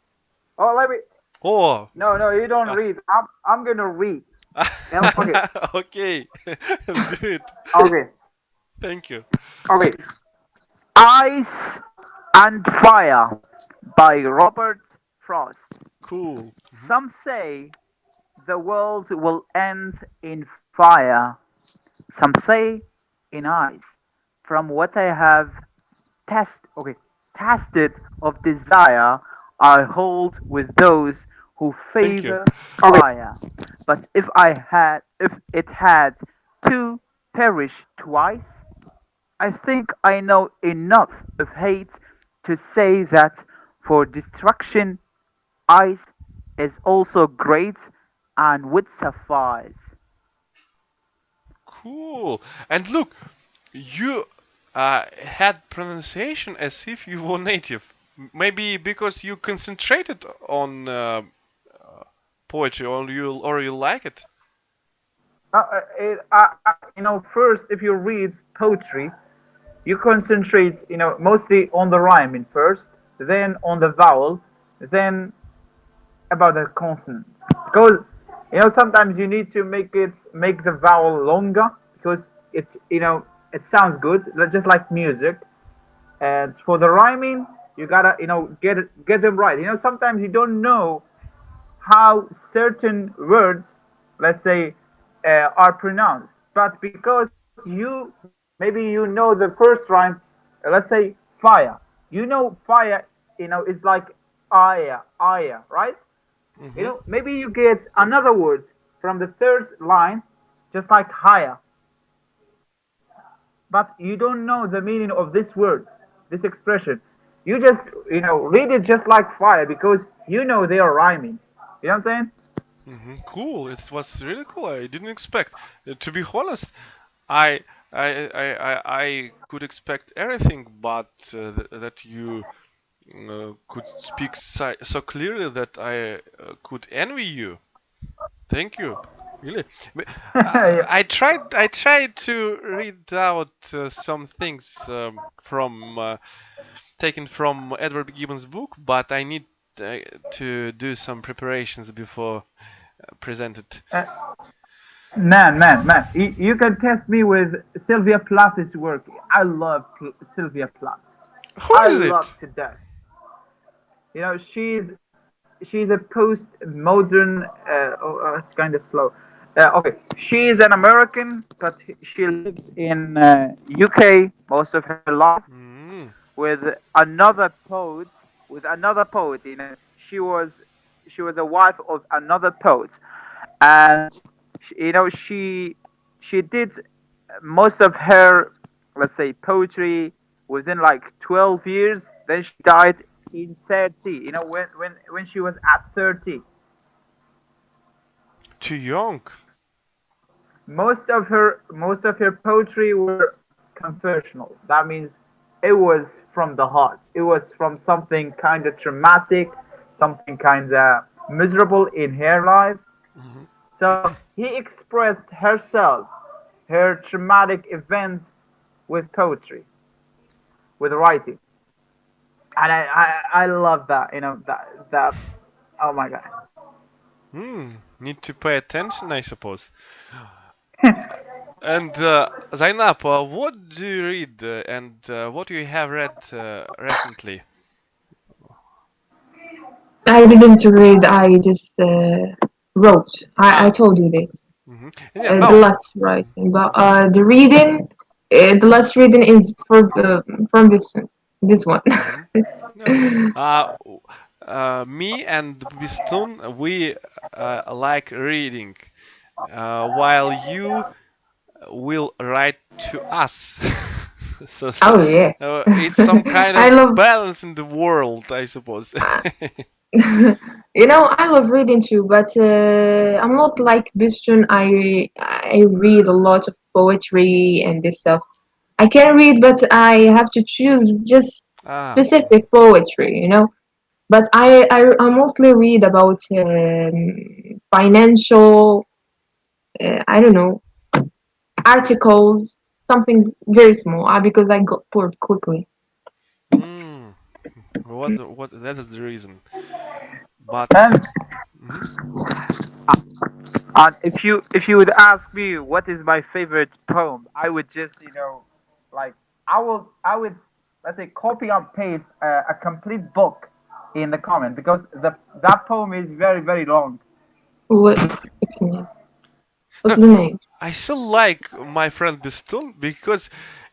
Oh, let me. Oh, No, you don't uh, read. I'm gonna read. Okay, okay, do it. okay, Thank you. okay. Ice and Fire by Robert Frost. Cool. Some say the world will end in fire. Some say in ice. From what I have tasted of desire, I hold with those who Thank you. favor fire. But if it had to perish twice, I think I know enough of hate to say that for destruction, ice is also great and would suffice. Cool. And look, you had pronunciation as if you were native. Maybe because you concentrated on poetry, or you like it. First, if you read poetry, you concentrate, mostly on the rhyming first, then on the vowel, then about the consonants. Because, sometimes you need to make the vowel longer because it sounds good, just like music. And for the rhyming, you gotta, get them right. Sometimes you don't know how certain words, let's say, are pronounced. But because maybe you know the first rhyme, let's say fire. Fire, is like aya, right? Hmm. Maybe you get another word from the third line, just like higher, but you don't know the meaning of this word, this expression. You just, read it just like fire because they are rhyming. You know what I'm saying? Cool. It was really cool. I didn't expect. To be honest, I I could expect everything, but that you could speak so clearly that I could envy you. Thank you. Really. Yeah. I tried to read out some things from taken from Edward Gibbon's book, but I need to do some preparations before present it. Uh, man. You can test me with Sylvia Plath's work. I love Sylvia Plath. Who I is love it? to death. She's a post-modern. It's kind of slow. Okay, she is an American, but she lived in UK most of her life Mm. with another poet. With another poet, she was a wife of another poet, and she did most of her, let's say, poetry within like 12 years. Then she died in 30. When she was at 30. Too young. Most of her poetry were confessional. That means it was from the heart. It was from something kind of traumatic, something kind of miserable in her life. Mhm. So he expressed herself, her traumatic events with poetry, with writing, and I love that. That. Oh my god. Hmm. Need to pay attention, I suppose. And Zainab, what do you read and what you have read recently? I didn't read, I just wrote. I Ah. told you this. Yeah. The No. last writing, but the reading, the last reading is from this one. Hmm. No. Me and Bistun, we like reading, while you will write to us. So Oh yeah, it's some kind I of love. balance in the world, I suppose. I love reading too, but I'm not like Bistron. I read a lot of poetry and this stuff. I can read, but I have to choose just Ah. specific poetry. But I mostly read about financial, I don't know, articles, something very small, because I got bored quickly. Hmm. What? That is the reason. But. And Mhm. if you would ask me what is my favorite poem, I would just like I would, let's say, copy and paste a complete book in the comment, because that poem is very very long. What's the name? What's the name? I still like my friend Bistun because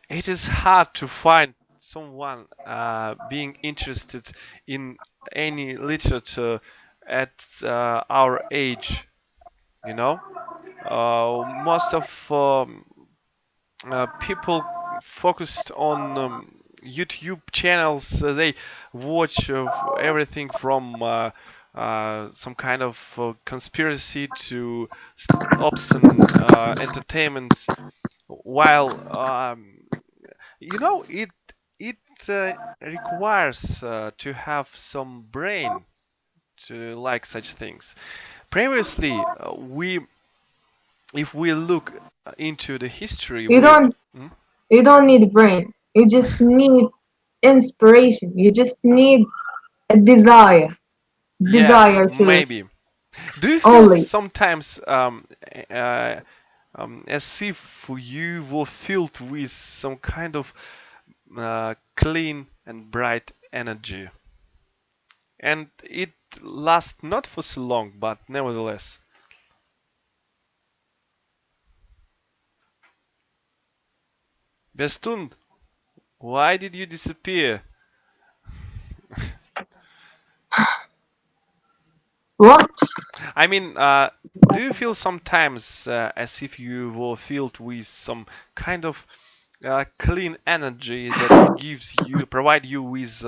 it is hard to find someone being interested in any literature at our age. You know, most of people focused on YouTube channels. They watch everything from some kind of conspiracy to ops and entertainment. While it requires to have some brain to like such things. Previously, we if we look into the history, You we. don't Hmm? you don't need brain. You just need inspiration. You just need a Yes, desire to maybe. Do you feel only. sometimes uh, as if you were filled with some kind of clean and bright energy, and it lasts not for so long, but nevertheless. Bestund, why did you disappear? What? I mean, do you feel sometimes as if you were filled with some kind of clean energy that provide you with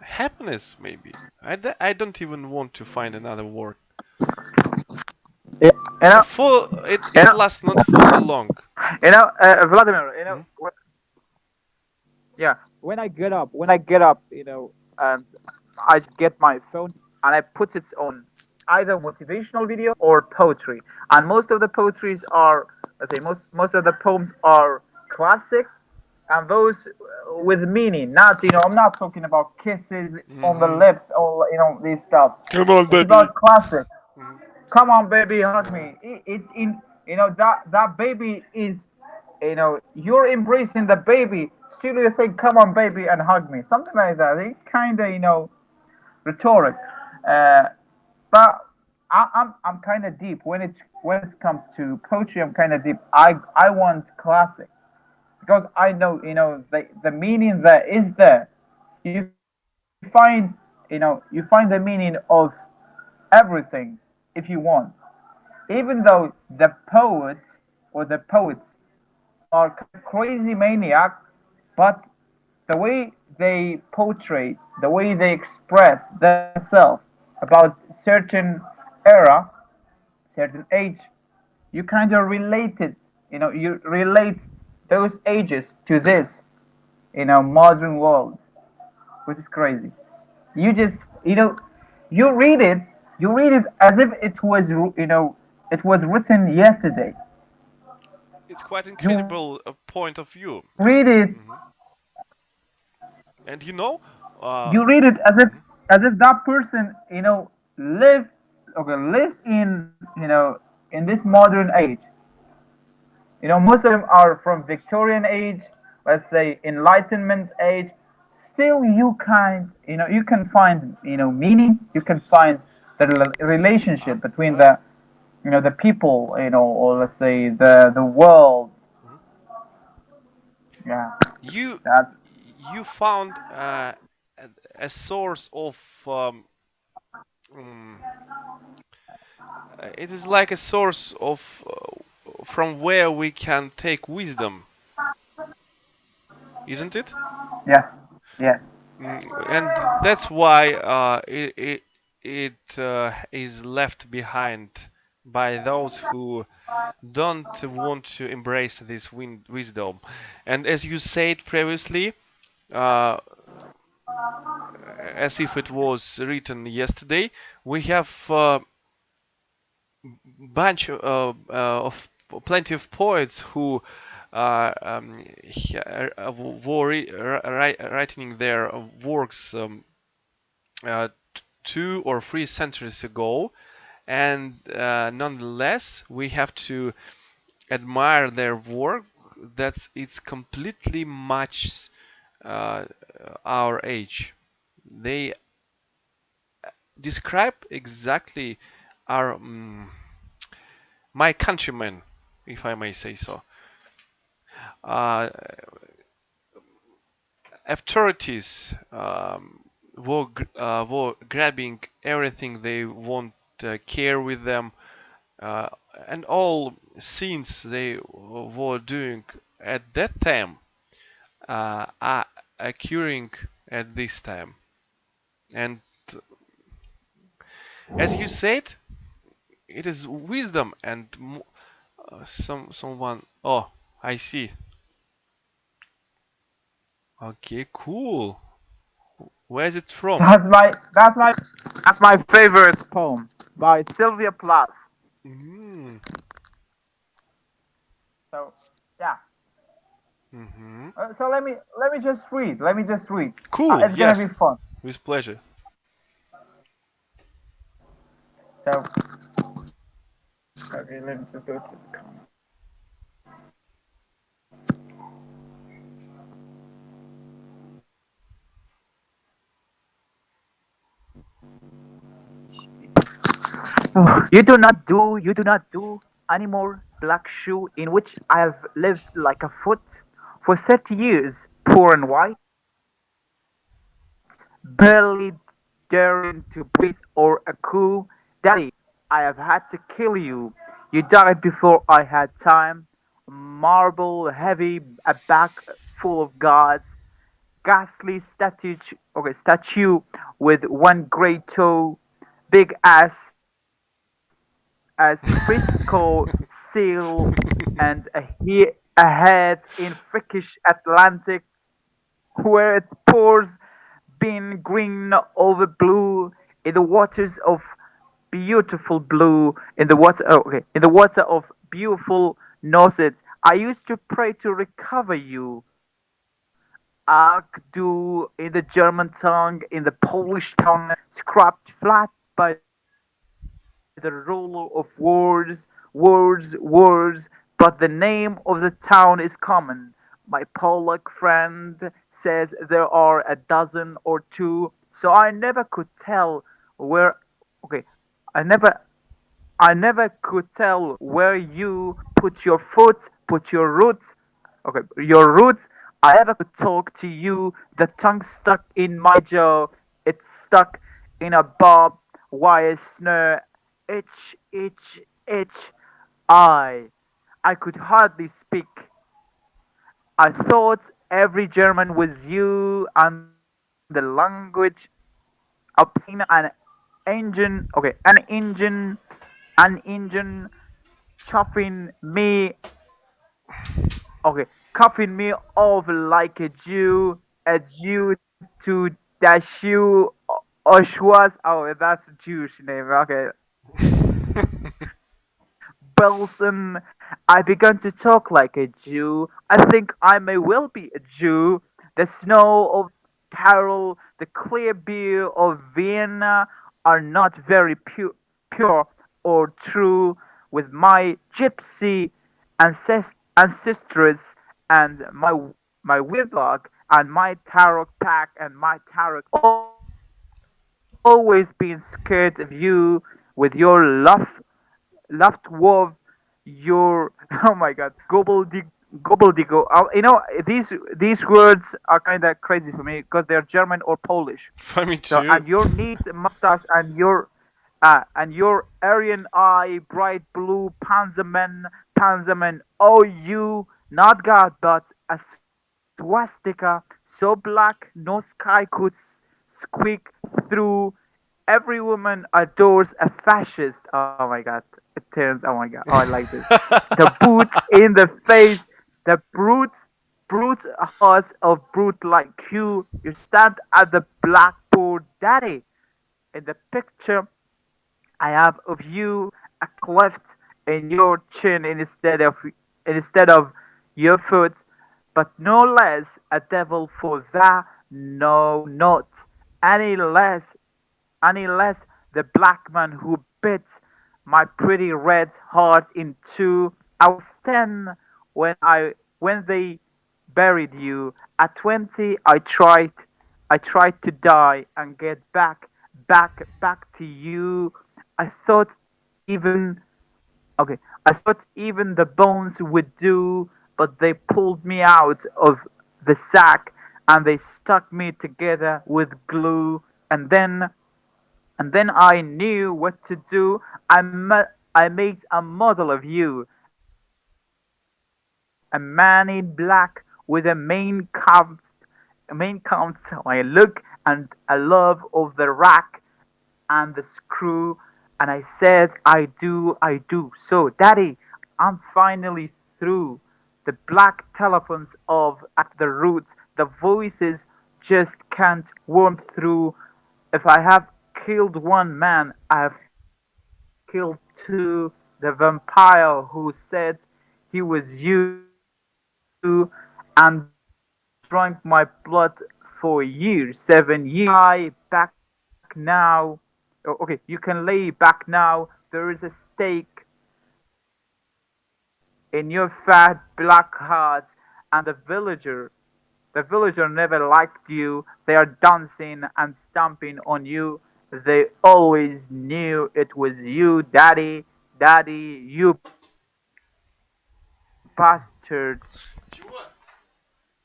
happiness? Maybe I don't even want to find another word. Yeah, you know, For you it know, lasts not for so long. Vladimir. Hmm? Yeah, when I get up, and I get my phone and I put it on either motivational video or poetry. And most of the poetries are, let's say, most of the poems are classic, and those with meaning. Not, I'm not talking about kisses on the Hmm. lips or this stuff. Come on, It's baby. about classic. Mhm. Come on, baby, hug me. It's in, that baby is, you're embracing the baby. Still, you're saying, come on, baby, and hug me. Something like that. It kind of, rhetoric. Uh, but I'm kind of deep when it comes to poetry. I'm kind of deep. I want classic because I know the meaning that is there. You find you find the meaning of everything if you want. Even though the poet or the poets are crazy maniac, but the way they portray, the way they express themselves about certain era, certain age, you kind of relate it. You relate those ages to this, modern world, which is crazy. You just, you read it as if it was written yesterday. It's quite You incredible point of view. read it Mhm. And you know, uh, you read it as if mhm. that person live okay lives in in this modern age. Most of them are from Victorian age, let's say Enlightenment age. Still, you can find meaning. You can find the uh, relationship between uh, the people, or let's say the world. mhm. Yeah, you that's you found a source of mm, it is like a source of from where we can take wisdom, isn't it? yes, yes. And that's why it is left behind by those who don't want to embrace this wisdom. And as you said previously, uh, as if it was written yesterday, we have bunch of plenty of poets who were writing their works uh, 2 or 3 centuries ago, and nonetheless we have to admire their work. That's it's completely matches uh, our age. They describe exactly our my countrymen, if I may say so. Uh, Authorities were grabbing everything they want, care with them, uh, and all scenes they were doing at that time are occurring at this time. And as you said, it is wisdom and someone. Oh, I see. Okay, cool. Where's it from? That's my favorite poem by Sylvia Plath. Mm, So yeah. mm-hmm. So let me just read. Let me just read. Cool. It's gonna be Yes, fun. with pleasure. So okay, let me just go to the comments. You do not do any more black shoe in which I have lived like a foot for 30 years, poor and white, barely daring to breathe or a coo. Daddy, I have had to kill you. You died before I had time. Marble heavy, a back full of gods, ghastly statue with one great toe, big as Frisco seal, and a head in freakish Atlantic where its pores being green over blue in the waters of beautiful blue in the water of beautiful noses. I used to pray to recover you. Akdu in the German tongue, in the Polish tongue, scrapped flat by the ruler of words, but the name of the town is common. My Polak friend says there are a dozen or two, so I never could tell where. Okay, I never. I never could tell where you put your foot, put your roots. Okay, your roots. I never could talk to you. The tongue stuck in my jaw. It's stuck in a barbed wire snare. Itch, itch, itch. I, I could hardly speak. I thought every German was you and the language obscene and engine. Okay, an engine chopping me, okay, cuffing me off like a Jew to Dashu Oshwas. Oh, that's a Jewish name. Okay, Belson. I began to talk like a Jew. I think I may well be a Jew. The snow of Tyrol, the clear beer of Vienna are not very pure or true with my gypsy ancestors and my weirdlock and my tarot pack and my tarot always being scared of you with your Luftwaffe, your oh my god, gobbledygook. These words are kind of crazy for me because they're German or Polish. For me So too. and your neat mustache and your Aryan eye, bright blue Panzerman. Oh, you not God, but a swastika so black no sky could squeak through. Every woman adores a fascist. Oh my god. It turns, oh my god. Oh, I like this. The boots in the face, the brute hearts of brute like you. You stand at the blackboard, daddy. In the picture I have of you, a cleft in your chin instead of your foot, but no less a devil for that. No, not any less the black man who bit my pretty red heart in two. I was 10 when they buried you. At 20 I tried to die and get back to you. I thought even okay, I thought even the bones would do, but they pulled me out of the sack and they stuck me together with glue and then I knew what to do. I made a model of you, a man in black with a main count, my look and a love of the rack and the screw. And I said, I do. So, Daddy, I'm finally through. The black telephones of at the roots, the voices just can't worm through. If I have killed one man, I have killed two. The vampire who said he was you and drank my blood for years, 7 years. You can lie back now. Okay, you can lay back now. There is a stake in your fat black heart, and the villager never liked you. They are dancing and stamping on you. They always knew it was you, Daddy. Daddy, you bastard. Чего?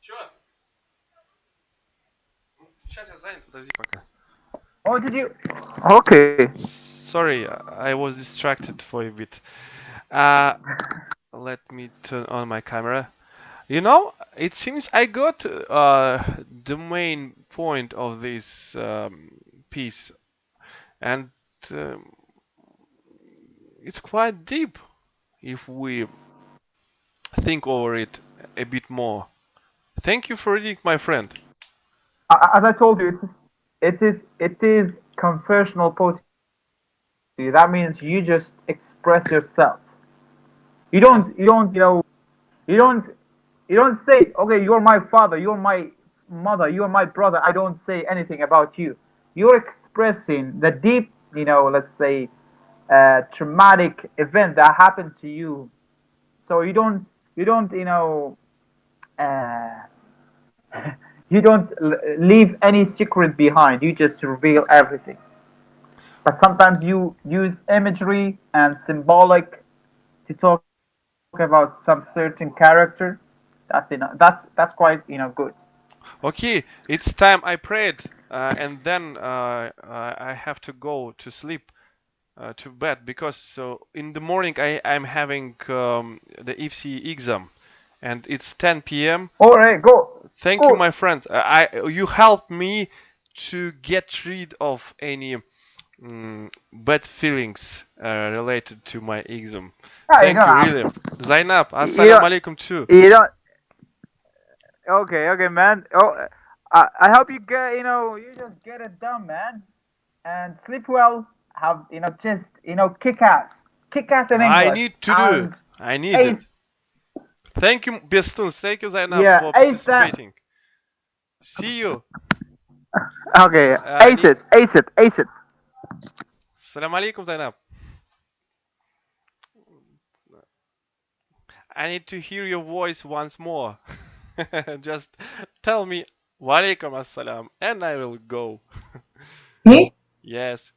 Чё? Сейчас я занят, подожди пока. Oh, did you? Okay. Sorry, I was distracted for a bit. Uh, Let me turn on my camera. You know, it seems I got the main point of this piece, and um, it's quite deep if we think over it a bit more. Thank you for reading, my friend. As I told you, it is confessional poetry. That means you just express yourself. You don't say, okay, you're my father, you're my mother, you're my brother. I don't say anything about you. You're expressing the deep, let's say, traumatic event that happened to you. So you don't uh, you don't leave any secret behind. You just reveal everything. but sometimes you use imagery and symbolic to talk about some certain character. That's quite good. Okay, it's time I prayed, and then I have to go to sleep, to bed, because so in the morning I'm having the IFSI exam, and it's 10 p.m. All right, go. Thank you, my friend. You helped me to get rid of any bad feelings related to my exam. Ah, Thank you, really. Zainab, you assalamu don't, alaikum too. you don't. Okay, man. Oh, I hope you get, you just get it done, man, and sleep well. Have just kick ass in I English, need to do. and I need it. ace. Thank you, Bestun. Thank you, Zainab, Yeah, for ace that. participating. See you. Okay, I need. ace it. Assalamu alaikum, Zainab. I need to hear your voice once more. Just tell me Walaikum assalam and I will go. Me? Yes,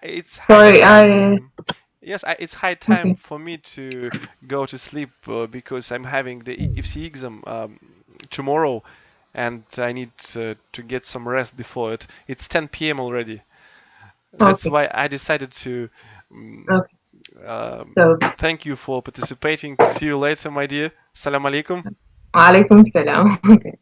it's high Sorry, time. Yes, it's high time okay. for me to go to sleep because I'm having the IFSI exam tomorrow and I need to get some rest before it. It's 10 p.m. already. That's Okay. why I decided to Okay. So, thank you for participating. See you later, my dear. Salam alaikum. alaikum salam. Okay.